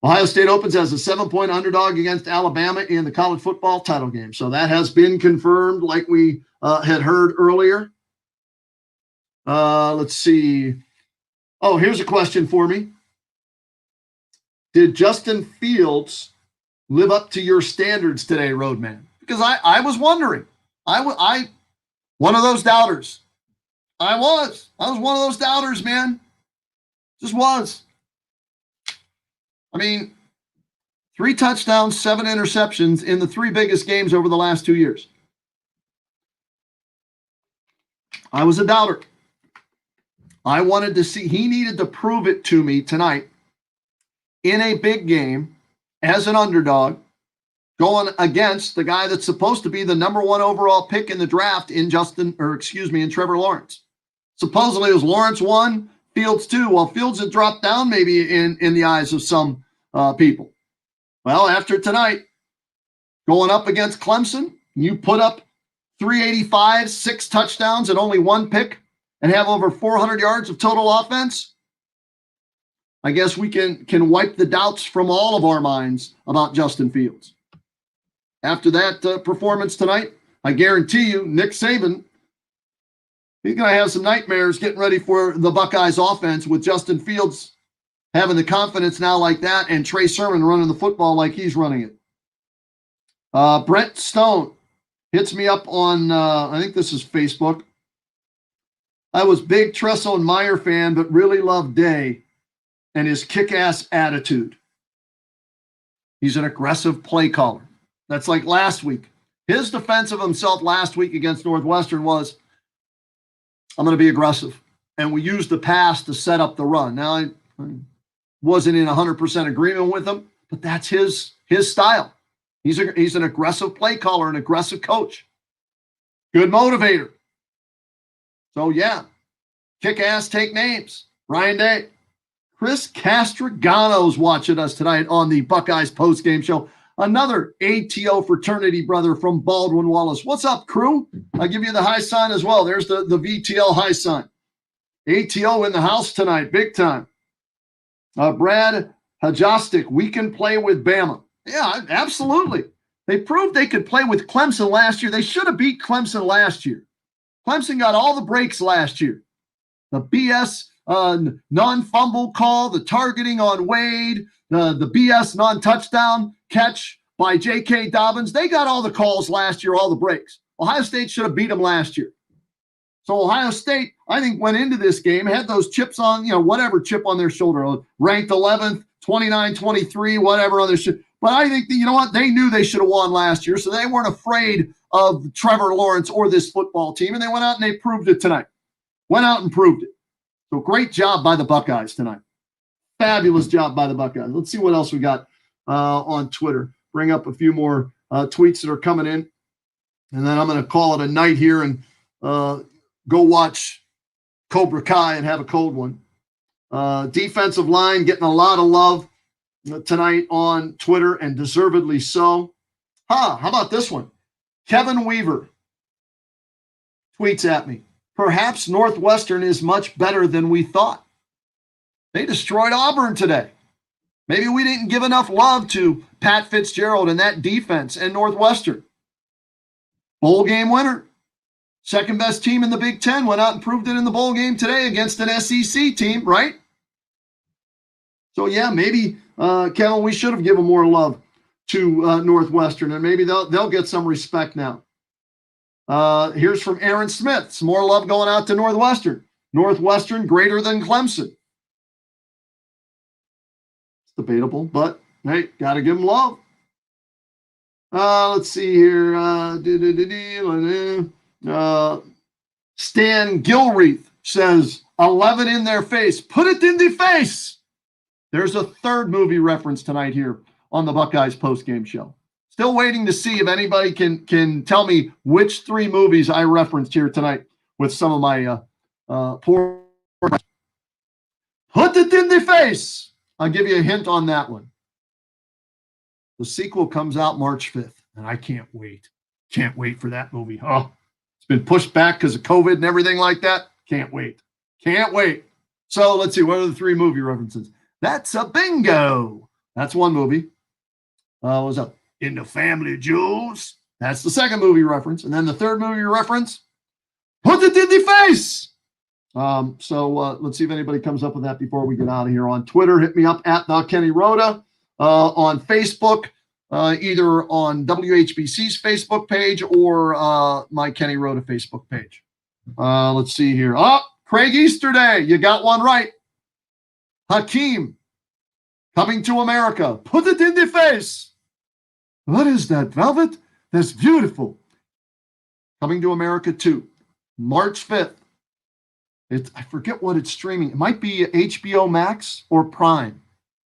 Ohio State opens as a 7-point underdog against Alabama in the college football title game. So that has been confirmed like we had heard earlier. Let's see. Oh, here's a question for me. Did Justin Fields live up to your standards today, Roadman? Because I was wondering. I one of those doubters. I was one of those doubters, man. Just was. I mean, 3 touchdowns, 7 interceptions in the 3 biggest games over the last 2 years. I was a doubter. I wanted to see, he needed to prove it to me tonight in a big game as an underdog, going against the guy that's supposed to be the number 1 overall pick in the draft in Trevor Lawrence. Supposedly it was Lawrence 1, Fields 2. Well, Fields had dropped down maybe in the eyes of some people. Well, after tonight, going up against Clemson, you put up 385, 6 touchdowns and only 1 pick and have over 400 yards of total offense. I guess we can wipe the doubts from all of our minds about Justin Fields. After that performance tonight, I guarantee you, Nick Saban, he's going to have some nightmares getting ready for the Buckeyes offense with Justin Fields having the confidence now like that and Trey Sermon running the football like he's running it. Brent Stone hits me up on, I think this is Facebook. I was big Tressel and Meyer fan, but really loved Day and his kick-ass attitude. He's an aggressive play caller. That's like last week. His defense of himself last week against Northwestern was, I'm going to be aggressive. And we used the pass to set up the run. Now, I wasn't in 100% agreement with him, but that's his style. He's an aggressive play caller, an aggressive coach. Good motivator. So, yeah, kick ass, take names. Ryan Day. Chris Castrogano's watching us tonight on the Buckeyes postgame show. Another ATO fraternity brother from Baldwin Wallace. What's up, crew? I'll give you the high sign as well. There's the VTL high sign. ATO in the house tonight, big time. Brad Hajostik, we can play with Bama. Yeah, absolutely. They proved they could play with Clemson last year. They should have beat Clemson last year. Clemson got all the breaks last year. The BS non-fumble call, the targeting on Wade, the BS non-touchdown catch by J.K. Dobbins. They got all the calls last year, all the breaks. Ohio State should have beat them last year. So Ohio State, I think, went into this game, had those chips on, whatever chip on their shoulder, ranked 11th, 29-23, whatever on their shit. But I think that, you know what? They knew they should have won last year, so they weren't afraid of Trevor Lawrence or this football team, and they went out and they proved it tonight. Went out and proved it. So great job by the Buckeyes tonight. Fabulous job by the Buckeyes. Let's see what else we got on Twitter. Bring up a few more tweets that are coming in, and then I'm going to call it a night here and go watch Cobra Kai and have a cold one. Defensive line getting a lot of love tonight on Twitter, and deservedly so. How about this one? Kevin Weaver tweets at me. Perhaps Northwestern is much better than we thought. They destroyed Auburn today. Maybe we didn't give enough love to Pat Fitzgerald and that defense and Northwestern. Bowl game winner. Second best team in the Big Ten went out and proved it in the bowl game today against an SEC team, right? So, yeah, maybe, Kevin, we should have given more love to Northwestern, and maybe they'll get some respect now. Here's from Aaron Smith. Some more love going out to Northwestern. Northwestern greater than Clemson. It's debatable, but, hey, got to give them love. Let's see here. Stan Gilreath says, 11 in their face. Put it in the face. There's a third movie reference tonight here on the Buckeyes postgame show. Still waiting to see if anybody can tell me which three movies I referenced here tonight with some of my poor. Put it in the face. I'll give you a hint on that one. The sequel comes out March 5th, and I can't wait. Can't wait for that movie. Oh, it's been pushed back because of COVID and everything like that. Can't wait. Can't wait. So let's see. What are the three movie references? That's a bingo. That's one movie. What's up? In the Family Jewels. That's the second movie reference. And then the third movie reference, put it in the face. So let's see if anybody comes up with that before we get out of here. On Twitter, hit me up at the Kenny Rhoda. On Facebook, either on WHBC's Facebook page or my Kenny Rhoda Facebook page. Let's see here. Oh, Craig Easterday. You got one right. Hakeem, Coming to America. Put it in the face. What is that, Velvet? That's beautiful. Coming to America 2, March 5th. I forget what it's streaming. It might be HBO Max or Prime.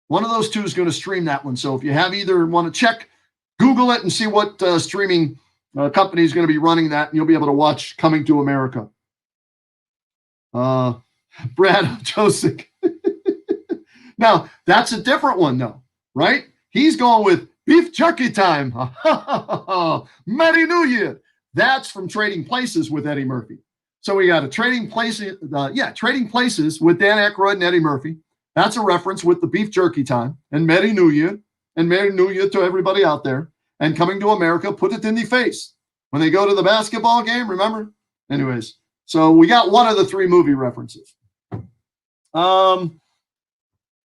One of those two is going to stream that one. So if you have either want to check, Google it and see what streaming company is going to be running that, and you'll be able to watch Coming to America. Brad Josick. Now, that's a different one, though, right? He's going with Beef Jerky Time. Merry New Year. That's from Trading Places with Eddie Murphy. So we got a Trading Places with Dan Aykroyd and Eddie Murphy. That's a reference with the Beef Jerky Time and Merry New Year. And Merry New Year to everybody out there. And Coming to America, Put It in the Face. when they go to the basketball game, remember? Anyways, so we got one of the 3 movie references. Do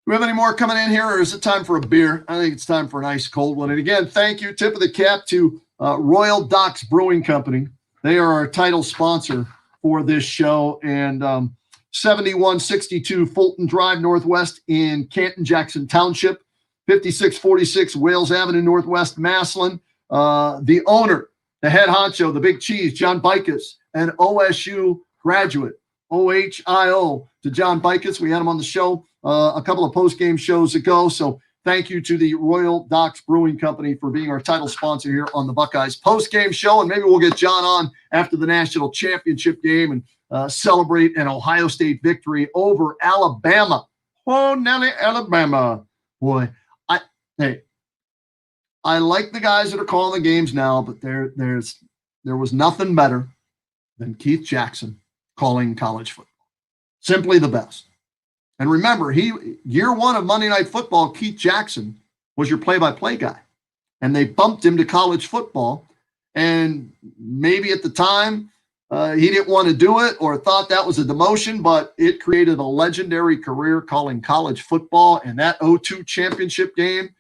we have any more coming in here, or is it time for a beer? I think it's time for an ice cold one. And again, thank you, tip of the cap to Royal Docks Brewing Company. They are our title sponsor for this show. And 7162 Fulton Drive Northwest in Canton Jackson Township, 5646 Wales Avenue Northwest, Massillon. The owner, the head honcho, the big cheese, John Bickus, an OSU graduate, OHIO to John Bickus. We had him on the show a couple of post-game shows ago. So thank you to the Royal Docks Brewing Company for being our title sponsor here on the Buckeyes post-game show. And maybe we'll get John on after the national championship game and celebrate an Ohio State victory over Alabama. Oh, Nelly, Alabama. Boy, I like the guys that are calling the games now, but there was nothing better than Keith Jackson calling college football. Simply the best. And remember, year 1 of Monday Night Football, Keith Jackson was your play-by-play guy. And they bumped him to college football. And maybe at the time, he didn't want to do it or thought that was a demotion, but it created a legendary career calling college football. And that 0-2 championship game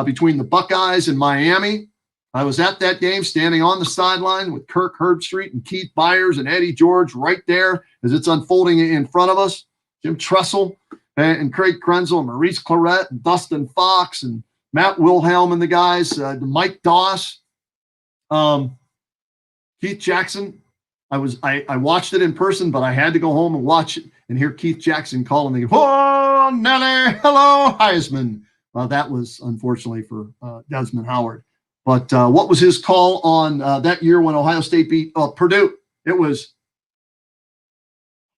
between the Buckeyes and Miami, I was at that game standing on the sideline with Kirk Herbstreit and Keith Byers and Eddie George right there as it's unfolding in front of us. Jim Tressel and Craig Krenzel and Maurice Claret and Dustin Fox and Matt Wilhelm and the guys, Mike Doss. Keith Jackson, I watched it in person, but I had to go home and watch it and hear Keith Jackson calling the, "Oh, Nelly, hello, Heisman." That was unfortunately for Desmond Howard. But what was his call on that year when Ohio State beat Purdue? It was,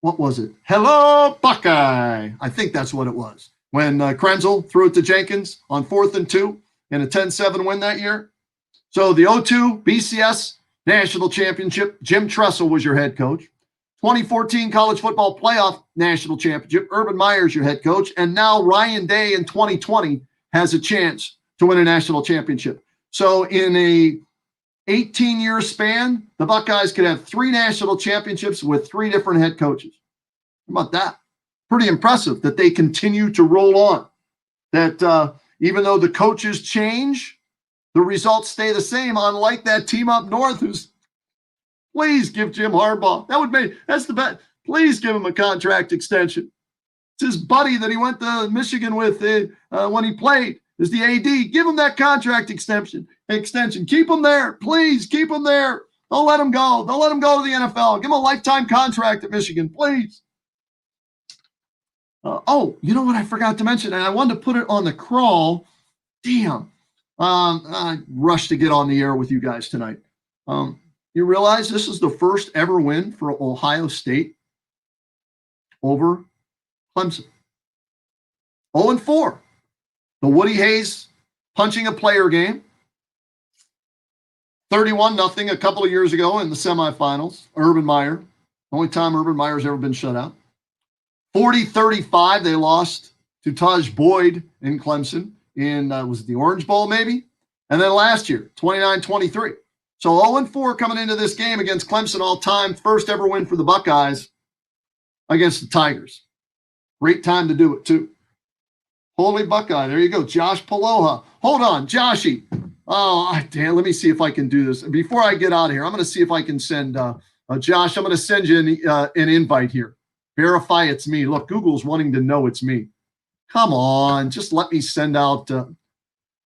what was it? "Hello, Buckeye." I think that's what it was. When Krenzel threw it to Jenkins on 4th and 2 in a 10-7 win that year. So the 0-2 BCS National Championship, Jim Tressel was your head coach. 2014 College Football Playoff National Championship, Urban Meyer's your head coach. And now Ryan Day in 2020 has a chance to win a national championship. So in a 18-year span, the Buckeyes could have 3 national championships with 3 different head coaches. How about that? Pretty impressive that they continue to roll on. That even though the coaches change, the results stay the same, unlike that team up north who's, please give Jim Harbaugh. That's the best. Please give him a contract extension. It's his buddy that he went to Michigan with when he played. Is the AD. Give him that contract extension. Keep him there. Please keep him there. Don't let him go. Don't let him go to the NFL. Give him a lifetime contract at Michigan, please. You know what I forgot to mention? And I wanted to put it on the crawl. Damn. I rushed to get on the air with you guys tonight. You realize this is the first ever win for Ohio State over Clemson. 0-4. The Woody Hayes punching a player game. 31-0 a couple of years ago in the semifinals. Urban Meyer. Only time Urban Meyer's ever been shut out. 40-35, they lost to Taj Boyd in Clemson in, was it the Orange Bowl maybe? And then last year, 29-23. So 0-4 coming into this game against Clemson all-time. First ever win for the Buckeyes against the Tigers. Great time to do it, too. Holy Buckeye. There you go. Josh Paloha. Hold on, Joshy. Oh, damn. Let me see if I can do this. Before I get out of here, I'm going to see if I can send Josh, I'm going to send you an invite here. Verify it's me. Look, Google's wanting to know it's me. Come on. Just let me send out.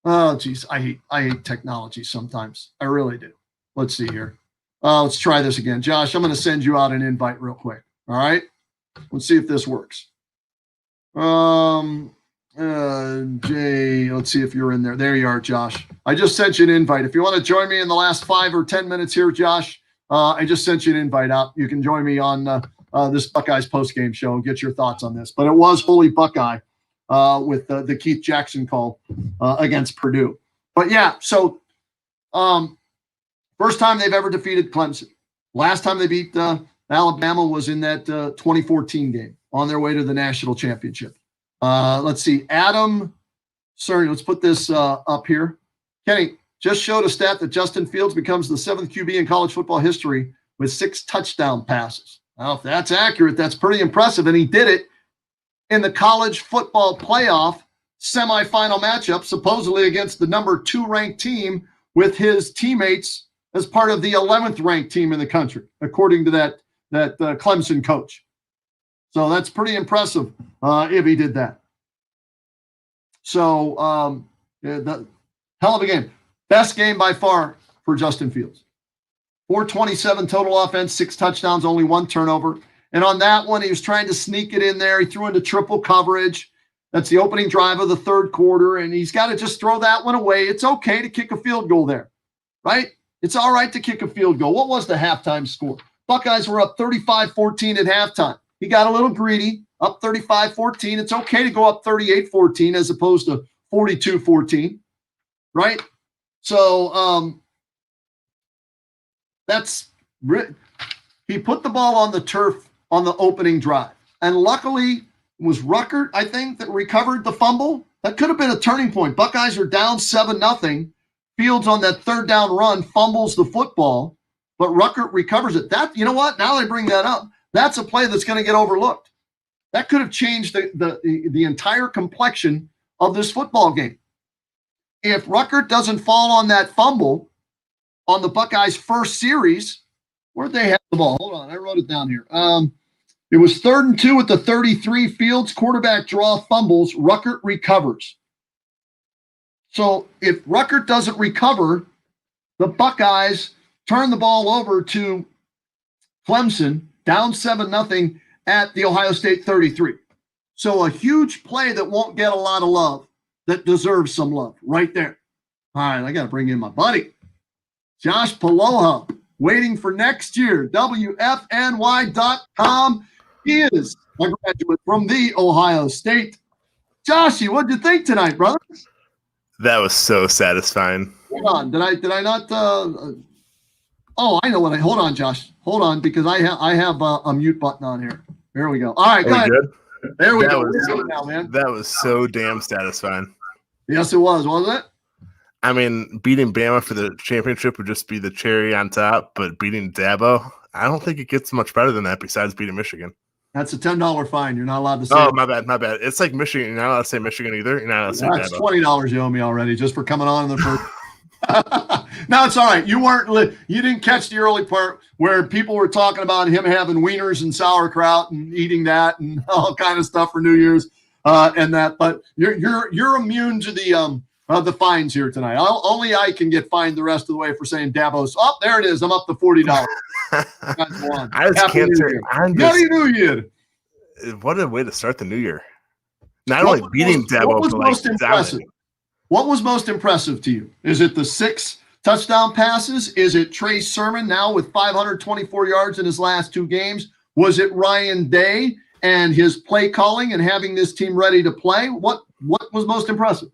Oh, geez. I hate technology sometimes. I really do. Let's see here. Let's try this again. Josh, I'm going to send you out an invite real quick. All right. Let's see if this works. Jay, let's see if you're in there. There you are, Josh. I just sent you an invite. If you want to join me in the last 5 or 10 minutes here, Josh, I just sent you an invite out. You can join me on this Buckeyes postgame show and get your thoughts on this. But it was Holy Buckeye with the Keith Jackson call against Purdue. But yeah, so first time they've ever defeated Clemson. Last time they beat Alabama was in that 2014 game on their way to the national championship. Let's see. Adam, sorry, let's put this up here. Kenny, just showed a stat that Justin Fields becomes the 7th QB in college football history with 6 touchdown passes. Now, if that's accurate, that's pretty impressive. And he did it in the college football playoff semifinal matchup, supposedly against the number 2 ranked team with his teammates as part of the 11th ranked team in the country, according to that Clemson coach. So that's pretty impressive if he did that. So the hell of a game. Best game by far for Justin Fields. 427 total offense, 6 touchdowns, only 1 turnover. And on that one, he was trying to sneak it in there. He threw into triple coverage. That's the opening drive of the third quarter, and he's got to just throw that one away. It's okay to kick a field goal there, right? It's all right to kick a field goal. What was the halftime score? Buckeyes were up 35-14 at halftime. He got a little greedy, up 35-14. It's okay to go up 38-14 as opposed to 42-14, right? So he put the ball on the turf on the opening drive. And luckily, it was Ruckert, I think, that recovered the fumble. That could have been a turning point. Buckeyes are down 7-0. Fields on that third down run fumbles the football, but Ruckert recovers it. That, you know what? Now they bring that up. That's a play that's going to get overlooked. That could have changed the entire complexion of this football game. If Ruckert doesn't fall on that fumble on the Buckeyes' first series, where'd they have the ball? Hold on, I wrote it down here. It was 3rd and 2 at the 33. Fields quarterback draw, fumbles. Ruckert recovers. So if Ruckert doesn't recover, the Buckeyes turn the ball over to Clemson, down 7-0 at the Ohio State 33. So a huge play that won't get a lot of love, that deserves some love right there. All right, I got to bring in my buddy, Josh Paloha, waiting for next year, WFNY.com. He is a graduate from the Ohio State. Joshy, what'd you think tonight, brother? That was so satisfying. Hold on, did I not? Oh, I know what hold on, Josh. Hold on, because I have a mute button on here. There we go. All right, go ahead. Good? There we go. Now, man. That was so damn satisfying. Yes, it was, wasn't it? I mean, beating Bama for the championship would just be the cherry on top, but beating Dabo, I don't think it gets much better than that besides beating Michigan. That's a $10 fine. You're not allowed to say. Oh, my bad. It's like Michigan. You're not allowed to say Michigan either. You're not allowed to say That's Dabo. $20 you owe me already just for coming on in the first. No, it's all right. You didn't catch the early part where people were talking about him having wieners and sauerkraut and eating that and all kind of stuff for New Year's and that. But you're immune to the fines here tonight. Only I can get fined the rest of the way for saying Davos. Oh, there it is. I'm up to $40. I just can't say. Happy New Year. What a way to start the new year. Not only beating Dabo, what was most impressive? What was most impressive to you? Is it the 6 touchdown passes? Is it Trey Sermon now with 524 yards in his last 2 games? Was it Ryan Day and his play calling and having this team ready to play? What was most impressive?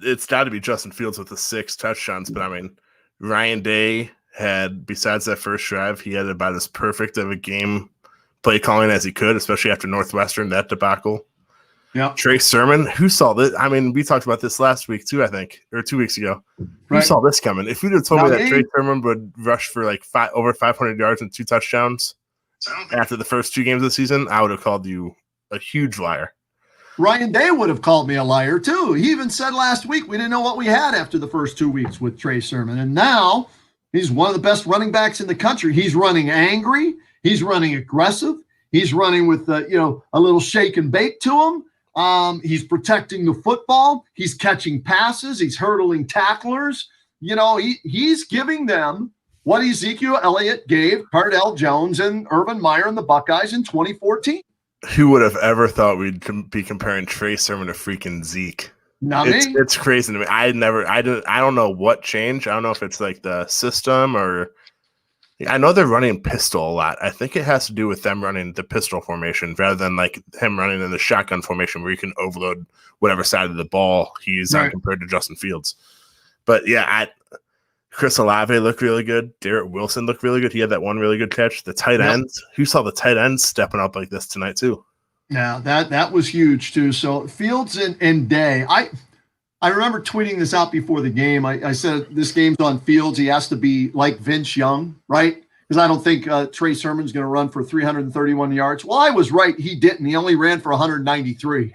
It's got to be Justin Fields with the 6 touchdowns, but I mean, Ryan Day had, besides that first drive, he had about as perfect of a game play calling as he could, especially after Northwestern, that debacle. Yeah. Trey Sermon, who saw this? I mean, we talked about this last week too, I think, or 2 weeks ago. Who saw this coming? If you'd have told me that Trey Sermon would rush for like over 500 yards and 2 touchdowns after the first 2 games of the season, I would have called you a huge liar. Ryan Day would have called me a liar too. He even said last week we didn't know what we had after the first 2 weeks with Trey Sermon. And now he's one of the best running backs in the country. He's running angry. He's running aggressive. He's running with a little shake and bake to him. He's protecting the football. He's catching passes. He's hurdling tacklers. He's giving them what Ezekiel Elliott gave Cardell Jones and Urban Meyer and the Buckeyes in 2014. Who would have ever thought we'd be comparing Trey Sermon to freaking Zeke? It's crazy to me. I don't know what changed. I don't know if it's like the system or I know they're running pistol a lot. I think it has to do with them running the pistol formation rather than like him running in the shotgun formation where you can overload whatever side of the ball he's on compared to Justin Fields. But yeah, Chris Olave looked really good. Derek Wilson looked really good. He had that one really good catch. The tight ends. Who saw the tight ends stepping up like this tonight too? Yeah, that was huge too. So Fields and Day. I remember tweeting this out before the game. I said this game's on Fields. He has to be like Vince Young, right? Because I don't think Trey Sermon's going to run for 331 yards. Well, I was right. He didn't. He only ran for 193,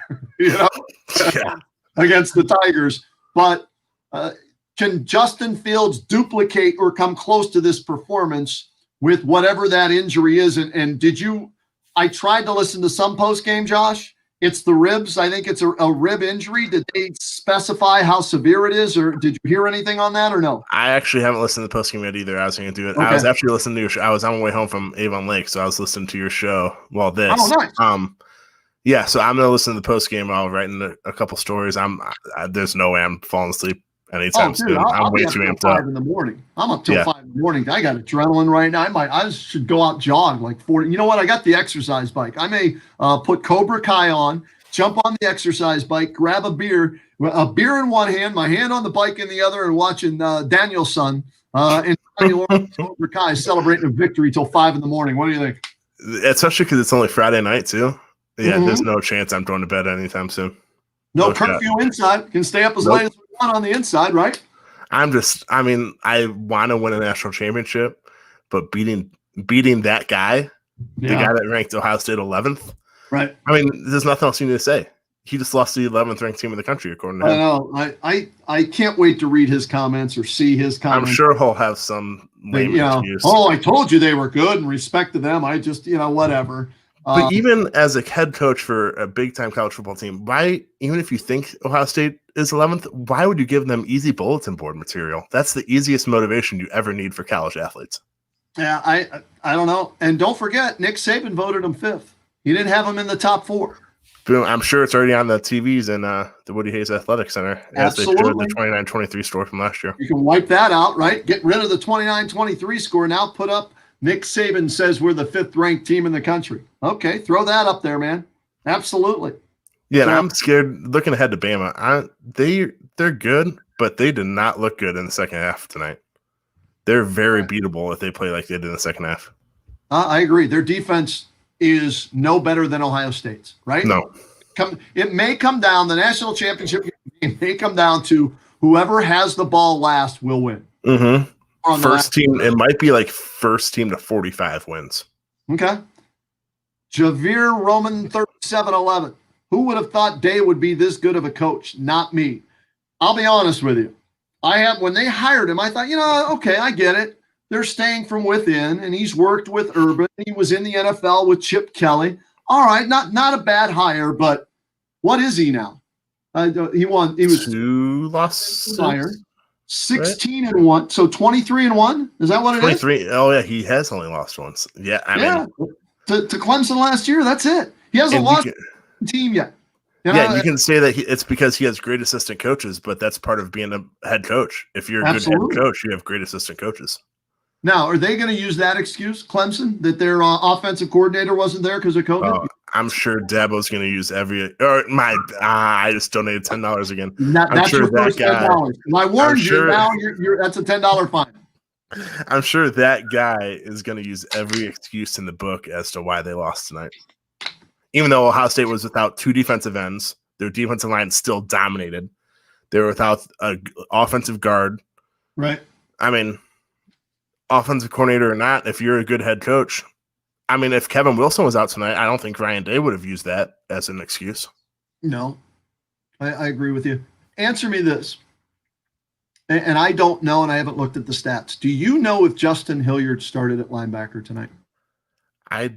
against the Tigers. But can Justin Fields duplicate or come close to this performance with whatever that injury is? And did you – I tried to listen to some post-game, Josh. It's the ribs. I think it's a rib injury. Did they specify how severe it is, or did you hear anything on that or no? I actually haven't listened to the postgame yet either. I was going to do it. Okay. I was actually listening to your show. I was on my way home from Avon Lake, so I was listening to your show while this. Oh, nice. Yeah, so I'm going to listen to the postgame while writing a couple stories. There's no way I'm falling asleep anytime soon. I'm way too amped up. 5 in the morning. I'm up till 5 in the morning. I got adrenaline right now. I should go out jog like 40. You know what? I got the exercise bike. I may put Cobra Kai on, jump on the exercise bike, grab a beer in one hand, my hand on the bike in the other, and watching Danielson and Cobra Kai celebrating a victory till 5 in the morning. What do you think? Especially because it's only Friday night too. Yeah, There's no chance I'm going to bed anytime soon. No curfew inside. Can stay up as late as we want on the inside, right? I want to win a national championship, but beating that guy, the guy that ranked Ohio State 11th, right? I mean, there's nothing else you need to say. He just lost to the 11th ranked team in the country, according to him. I know. I can't wait to read his comments or see his comments. I'm sure he'll have some lame excuse. Oh, I told you they were good and respected them. I just, whatever. But even as a head coach for a big-time college football team, why, even if you think Ohio State is 11th, why would you give them easy bulletin board material? That's the easiest motivation you ever need for college athletes. Yeah, I don't know. And don't forget, Nick Saban voted him 5th. He didn't have him in the top 4. Boom, I'm sure it's already on the TVs in the Woody Hayes Athletic Center. Absolutely. As they showed the 29-23 score from last year. You can wipe that out, right? Get rid of the 29-23 score. Now put up Nick Saban says we're the 5th ranked team in the country. Okay, throw that up there, man. Absolutely. Yeah, and I'm scared looking ahead to Bama. They're good, but they did not look good in the second half tonight. They're very beatable if they play like they did in the second half. I agree. Their defense is no better than Ohio State's, right? No. It may come down, the national championship game may come down to whoever has the ball last will win. Mm-hmm. First team, it might be like first team to 45 wins. Okay. Javier Roman 37-11. Who would have thought Day would be this good of a coach? Not me. I'll be honest with you. When they hired him, I thought, okay, I get it. They're staying from within, and he's worked with Urban. He was in the NFL with Chip Kelly. All right, not a bad hire, but what is he now? He was 2 losses. Hired. 16-1, so 23-1. Is that what it is? 23. Oh yeah, he has only lost once. Yeah, I mean, to Clemson last year. That's it. He hasn't lost a team yet. You can say that it's because he has great assistant coaches, but that's part of being a head coach. If you're a good head coach, you have great assistant coaches. Now, are they going to use that excuse, Clemson, that their offensive coordinator wasn't there because of COVID? I'm sure Dabo's going to use I just donated $10 again. That's your first $10. I warned you. Now that's a $10 fine. I'm sure that guy is going to use every excuse in the book as to why they lost tonight. Even though Ohio State was without 2 defensive ends, their defensive line still dominated. They were without an offensive guard. Right. I mean, offensive coordinator or not, if you're a good head coach, I mean, if Kevin Wilson was out tonight, I don't think Ryan Day would have used that as an excuse. No, I agree with you. Answer me this, and I don't know, and I haven't looked at the stats. Do you know if Justin Hilliard started at linebacker tonight? I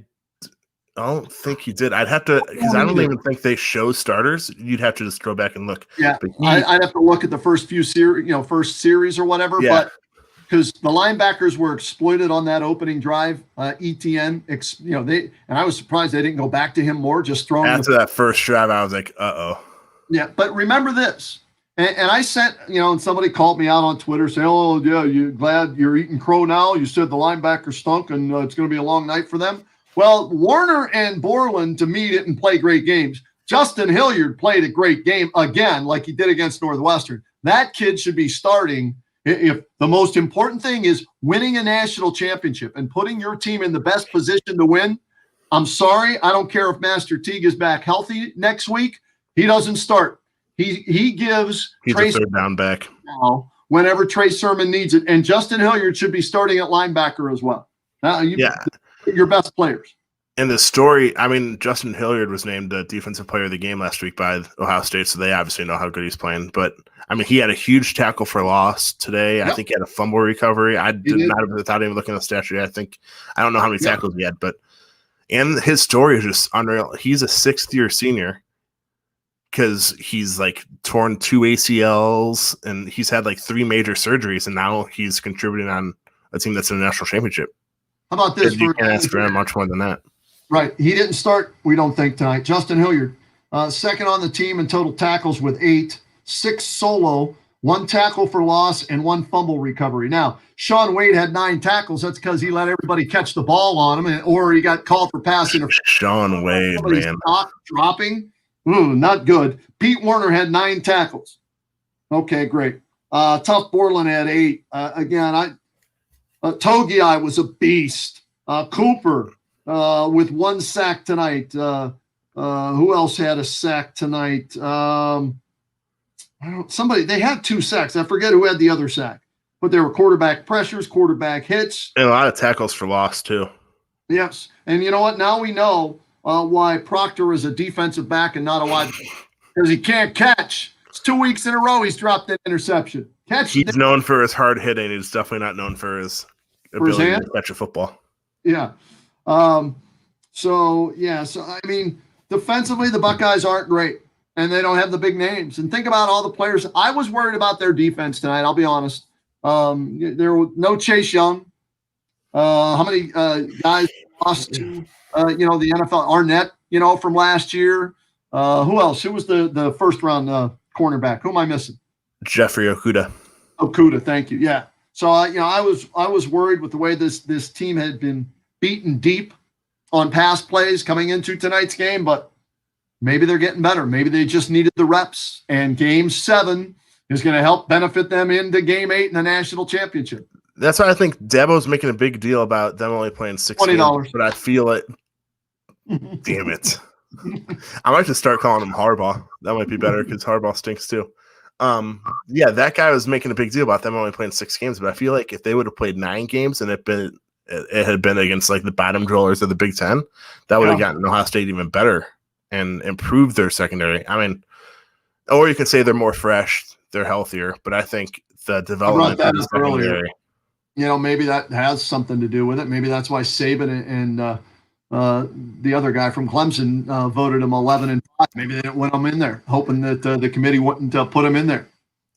don't think he did. I'd have to, because I don't even think they show starters. You'd have to just go back and look. Yeah, I'd have to look at the first few series, first series or whatever. Yeah. But because the linebackers were exploited on that opening drive, ETN, and I was surprised they didn't go back to him more. Just throwing after that first drive, I was like, uh-oh. Yeah, but remember this, and I sent, and somebody called me out on Twitter saying, "Oh yeah, you glad you're eating crow now? You said the linebacker stunk, and it's going to be a long night for them." Well, Warner and Borland to me didn't play great games. Justin Hilliard played a great game again, like he did against Northwestern. That kid should be starting. If the most important thing is winning a national championship and putting your team in the best position to win, I'm sorry. I don't care if Master Teague is back healthy next week. He doesn't start. He gives He's Trey a third down back now whenever Trey Sermon needs it, and Justin Hilliard should be starting at linebacker as well. Your best players. And the story, I mean, Justin Hilliard was named the defensive player of the game last week by Ohio State, so they obviously know how good he's playing. But, I mean, he had a huge tackle for loss today. Yep. I think he had a fumble recovery. I did not, without even looking at the stat sheet, I don't know how many tackles he had, and his story is just unreal. He's a sixth-year senior because he's, like, torn 2 ACLs, and he's had, like, 3 major surgeries, and now he's contributing on a team that's in a national championship. How about this? You can't ask for much more than that. Right. He didn't start, we don't think, tonight. Justin Hilliard, second on the team in total tackles with 8, 6 solo, 1 tackle for loss, and 1 fumble recovery. Now, Shaun Wade had 9 tackles. That's because he let everybody catch the ball on him, or he got called for passing. Shaun Wade, man. Dropping. Not good. Pete Werner had 9 tackles. Okay, great. Tough Borland had 8. Togiai was a beast. Cooper with 1 sack tonight. Who else had a sack tonight? They had 2 sacks. I forget who had the other sack. But there were quarterback pressures, quarterback hits. And a lot of tackles for loss, too. Yes. And you know what? Now we know why Proctor is a defensive back and not a wide, because he can't catch. It's 2 weeks in a row he's dropped an interception. He's known for his hard hitting. He's definitely not known for his ability to catch a football. Yeah. So I mean, defensively, the Buckeyes aren't great, and they don't have the big names. And think about all the players. I was worried about their defense tonight. I'll be honest. There was no Chase Young. How many guys lost to the NFL? Arnett, from last year. Who else? Who was the first round cornerback? Who am I missing? Jeffrey Okudah. Okudah, thank you. Yeah. So I was worried with the way this team had been beaten deep on pass plays coming into tonight's game, but maybe they're getting better. Maybe they just needed the reps, and Game 7 is going to help benefit them into Game 8 in the national championship. That's why I think Dabo's making a big deal about them only playing 6 games, but I feel it. Damn it. I might just start calling him Harbaugh. That might be better because Harbaugh stinks too. That guy was making a big deal about them only playing 6 games, but I feel like if they would have played 9 games and it had been against like the bottom dwellers of the Big Ten, that would have gotten Ohio State even better and improved their secondary. I mean, or you can say they're more fresh, they're healthier, but I think the development of the secondary. Maybe that has something to do with it. Maybe that's why Saban and the other guy from Clemson voted him 11-5. Maybe they didn't want him in there, hoping that the committee wouldn't put him in there.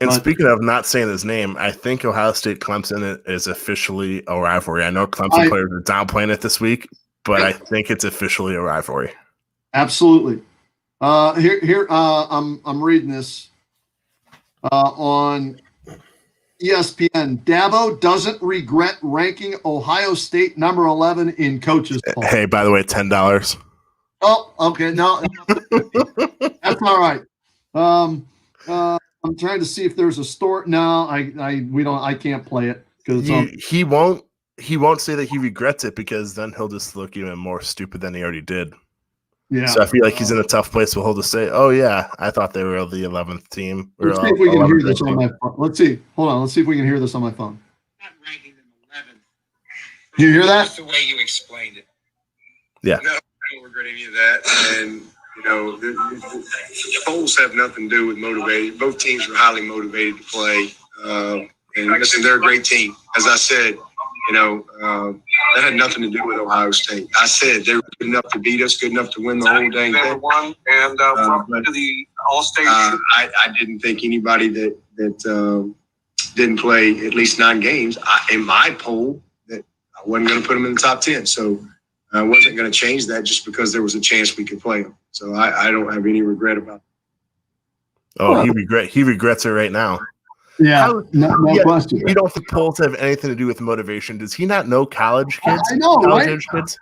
And speaking of not saying his name, I think Ohio State Clemson is officially a rivalry. I know Clemson players are downplaying it this week, but I think it's officially a rivalry. Absolutely. Here I'm reading this on ESPN. Dabo doesn't regret ranking Ohio State number 11 in coaches poll. Hey, by the way, $10. Oh, okay. No, that's all right. I'm trying to see if there's a story. No, I can't play it because he won't say that he regrets it, because then he'll just look even more stupid than he already did. Yeah. So I feel like he's in a tough place where he'll just say, "Oh yeah, I thought they were the 11th team." Let's see if we can hear this on my phone. Let's see. Hold on. Let's see if we can hear this on my phone. Not ranking them 11. Do you hear that? That's the way you explained it. Yeah. No, I don't regret any of that. And the polls have nothing to do with motivated. Both teams are highly motivated to play. And listen, they're a great team. As I said, that had nothing to do with Ohio State. I said they were good enough to beat us, good enough to win the whole dang thing. And welcome to the All-State. I didn't think anybody that didn't play at least 9 games in my poll, that I wasn't going to put them in the top 10. So I wasn't going to change that just because there was a chance we could play them. So I don't have any regret about it. Oh, he regrets it right now. Yeah, no question. You don't think polls have anything to do with motivation? Does he not know college kids? I know, college right? Kids?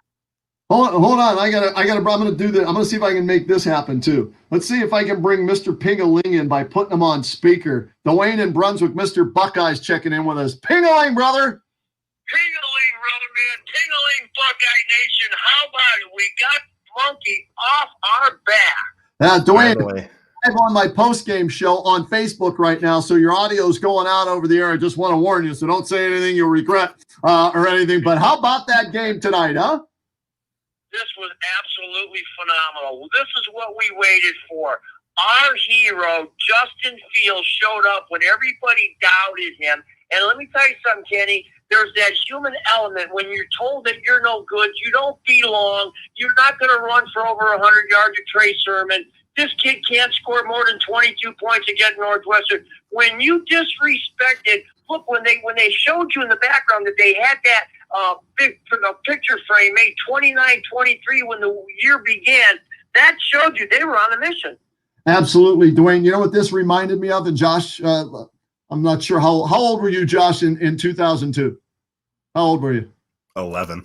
Hold on. I gotta. I'm gonna do that. I'm gonna see if I can make this happen too. Let's see if I can bring Mr. Pingaling in by putting him on speaker. Dwayne in Brunswick, Mr. Buckeyes checking in with us. Pingaling, brother. Pingaling, brother, man. Pingaling, Buckeye Nation. How about it? We got monkey off our back. Dwayne. live on my post-game show on Facebook right now, so your audio is going out over the air. I just want to warn you, so don't say anything you'll regret or anything. But how about that game tonight, huh? This was absolutely phenomenal. This is what we waited for. Our hero, Justin Fields, showed up when everybody doubted him. And let me tell you something, Kenny. There's that human element. When you're told that you're no good, you don't belong, you're not going to run for over 100 yards of Trey Sermon. This kid can't score more than 22 points against Northwestern. When you disrespected, look, when they showed you in the background that they had that picture frame made 29-23 when the year began, that showed you they were on a mission. Absolutely, Dwayne. You know what this reminded me of? And Josh, I'm not sure how old were you, Josh, in 2002? How old were you? 11.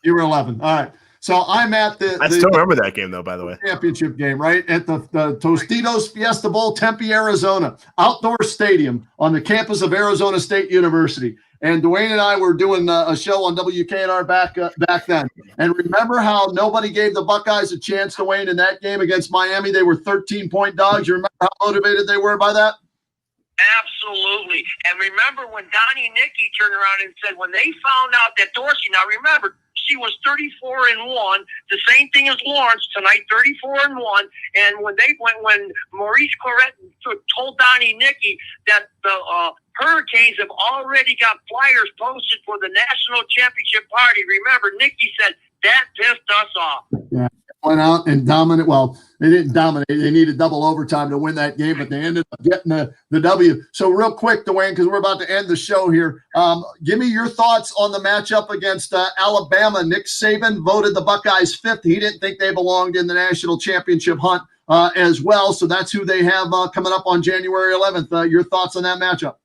You were 11. All right. So I'm at I still remember that game, though, by the way. Championship game, right? At the Tostitos Fiesta Bowl, Tempe, Arizona, outdoor stadium on the campus of Arizona State University. And Dwayne and I were doing a show on WKNR back then. And remember how nobody gave the Buckeyes a chance, Dwayne, in that game against Miami? They were 13-point dogs. You remember how motivated they were by that? Absolutely. And remember when Donnie Nicky turned around and said, when they found out that Dorsey, now remember, she was 34-1, the same thing as Lawrence tonight, 34-1. And when Maurice Claret told Donnie Nicky that the Hurricanes have already got flyers posted for the national championship party, remember, Nicky said, that pissed us off. Yeah. Went out and dominate. Well, they didn't dominate. They needed double overtime to win that game, but they ended up getting the W. So real quick, Dwayne, because we're about to end the show here, give me your thoughts on the matchup against Alabama. Nick Saban voted the Buckeyes 5th. He didn't think they belonged in the national championship hunt as well. So that's who they have coming up on January 11th. Your thoughts on that matchup?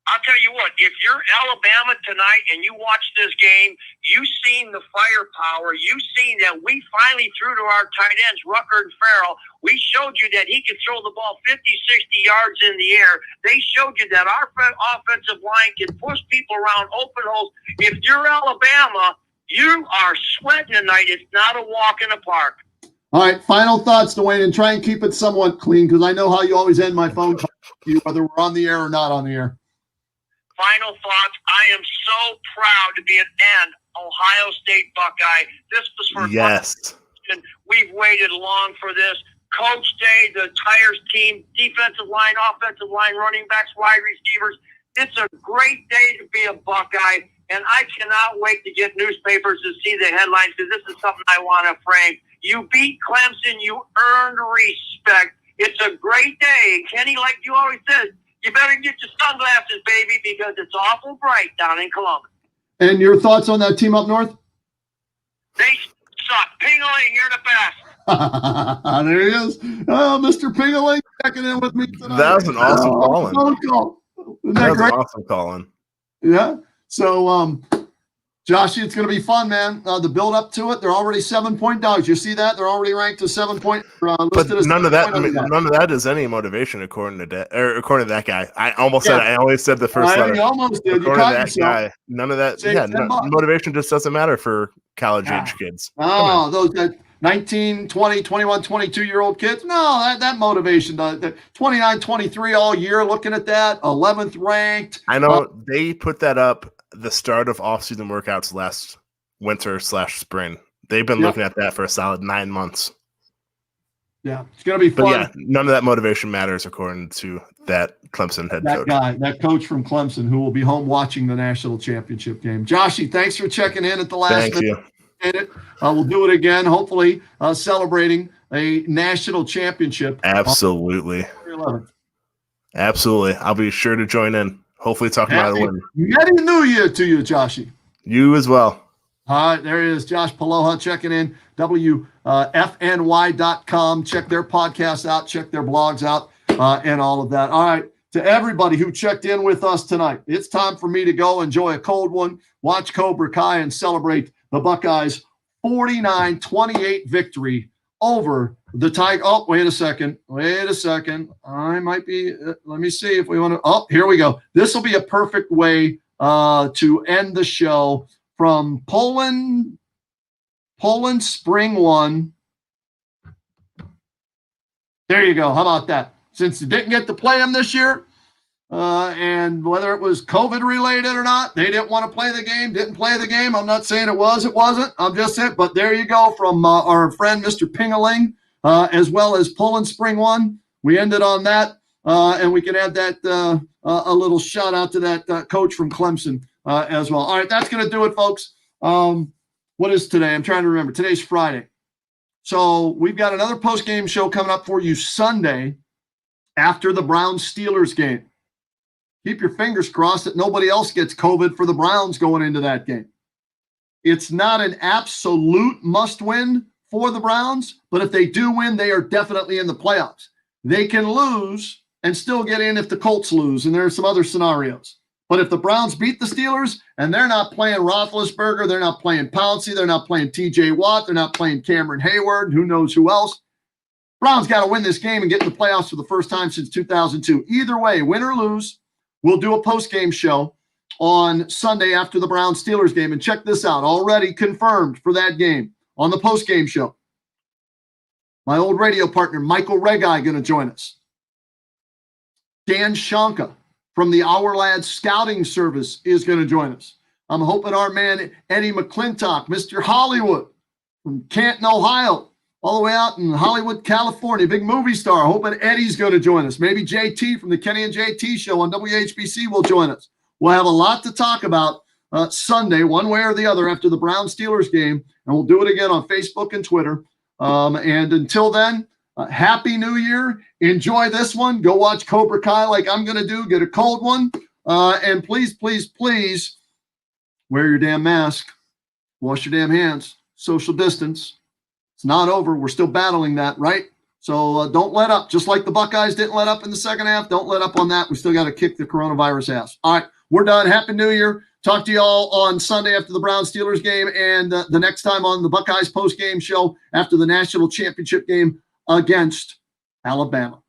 I'll tell you what, if you're Alabama tonight and you watch this game, you've seen the firepower. You've seen that we finally threw to our tight ends, Rucker and Farrell. We showed you that he could throw the ball 50, 60 yards in the air. They showed you that our offensive line can push people around open holes. If you're Alabama, you are sweating tonight. It's not a walk in the park. All right, final thoughts, Dwayne, and try and keep it somewhat clean because I know how you always end my phone call, whether we're on the air or not on the air. Final thoughts. I am so proud to be an Ohio State Buckeye. This was for yes. We've waited long for this. Coach Day, the entire team, defensive line, offensive line, running backs, wide receivers. It's a great day to be a Buckeye, and I cannot wait to get newspapers to see the headlines because this is something I want to frame. You beat Clemson. You earned respect. It's a great day. And Kenny, like you always said, you better get your sunglasses, baby, because it's awful bright down in Columbus. And your thoughts on that team up north? They suck. Pingling, you're the best. There he is. Oh, Mr. Pingling checking in with me tonight. That was an awesome calling. Call. Isn't that was great? An awesome calling. Yeah. So, Joshy, it's going to be fun, man. The build up to it, they're already 7-point dogs. You see that? They're already ranked as 7-point. But none of that is any motivation according to that guy. I always said the first letter. You almost did. According to that guy, none of that. Motivation just doesn't matter for college age kids. Oh, those 19, 20, 21, 22-year-old kids. No, that motivation. 29, 23 all year looking at that. 11th ranked. I know they put that up the start of off-season workouts last winter/spring. They've been looking at that for a solid 9 months. Yeah, it's going to be fun. But yeah, none of that motivation matters according to that Clemson head coach. That coach from Clemson who will be home watching the national championship game. Joshy, thanks for checking in at the last minute. We'll do it again, hopefully celebrating a national championship. Absolutely. Absolutely. I'll be sure to join in. Hopefully talking about a win. Happy New Year to you, Joshy. You as well. All right, there he is, Josh Paloha checking in, WFNY.com. Check their podcasts out, check their blogs out, and all of that. All right, to everybody who checked in with us tonight, it's time for me to go enjoy a cold one, watch Cobra Kai, and celebrate the Buckeyes' 49-28 victory over the Tiger. Oh, wait a second. I might be, let me see if we want to. Oh, here we go. This will be a perfect way to end the show from Poland Spring 1. There you go. How about that? Since you didn't get to play them this year, and whether it was COVID related or not, they didn't want to play the game, didn't play the game. I'm not saying it wasn't. I'm just saying, but there you go from our friend, Mr. Pingaling, as well as Poland Spring 1. We ended on that, and we can add that a little shout out to that coach from Clemson as well. All right, that's going to do it, folks. What is today? I'm trying to remember. Today's Friday. So we've got another post-game show coming up for you Sunday after the Browns-Steelers game. Keep your fingers crossed that nobody else gets COVID for the Browns going into that game. It's not an absolute must-win for the Browns, but if they do win, they are definitely in the playoffs. They can lose and still get in if the Colts lose, and there are some other scenarios. But if the Browns beat the Steelers and they're not playing Roethlisberger, they're not playing Pouncey, they're not playing TJ Watt, they're not playing Cameron Hayward, who knows who else, Browns got to win this game and get in the playoffs for the first time since 2002. Either way, win or lose, we'll do a post-game show on Sunday after the Browns-Steelers game. And check this out, already confirmed for that game on the post-game show. My old radio partner, Michael Regai, going to join us. Dan Shanka from the Our Lads Scouting Service is going to join us. I'm hoping our man Eddie McClintock, Mr. Hollywood from Canton, Ohio, all the way out in Hollywood, California, big movie star. Hoping Eddie's going to join us. Maybe JT from the Kenny and JT show on WHBC will join us. We'll have a lot to talk about Sunday, one way or the other, after the Browns-Steelers game, and we'll do it again on Facebook and Twitter. And until then, Happy New Year. Enjoy this one. Go watch Cobra Kai like I'm going to do. Get a cold one. And please, please, please wear your damn mask. Wash your damn hands. Social distance. It's not over. We're still battling that, right? So don't let up. Just like the Buckeyes didn't let up in the second half, don't let up on that. We still got to kick the coronavirus ass. All right, we're done. Happy New Year. Talk to you all on Sunday after the Browns-Steelers game and the next time on the Buckeyes post-game show after the national championship game against Alabama.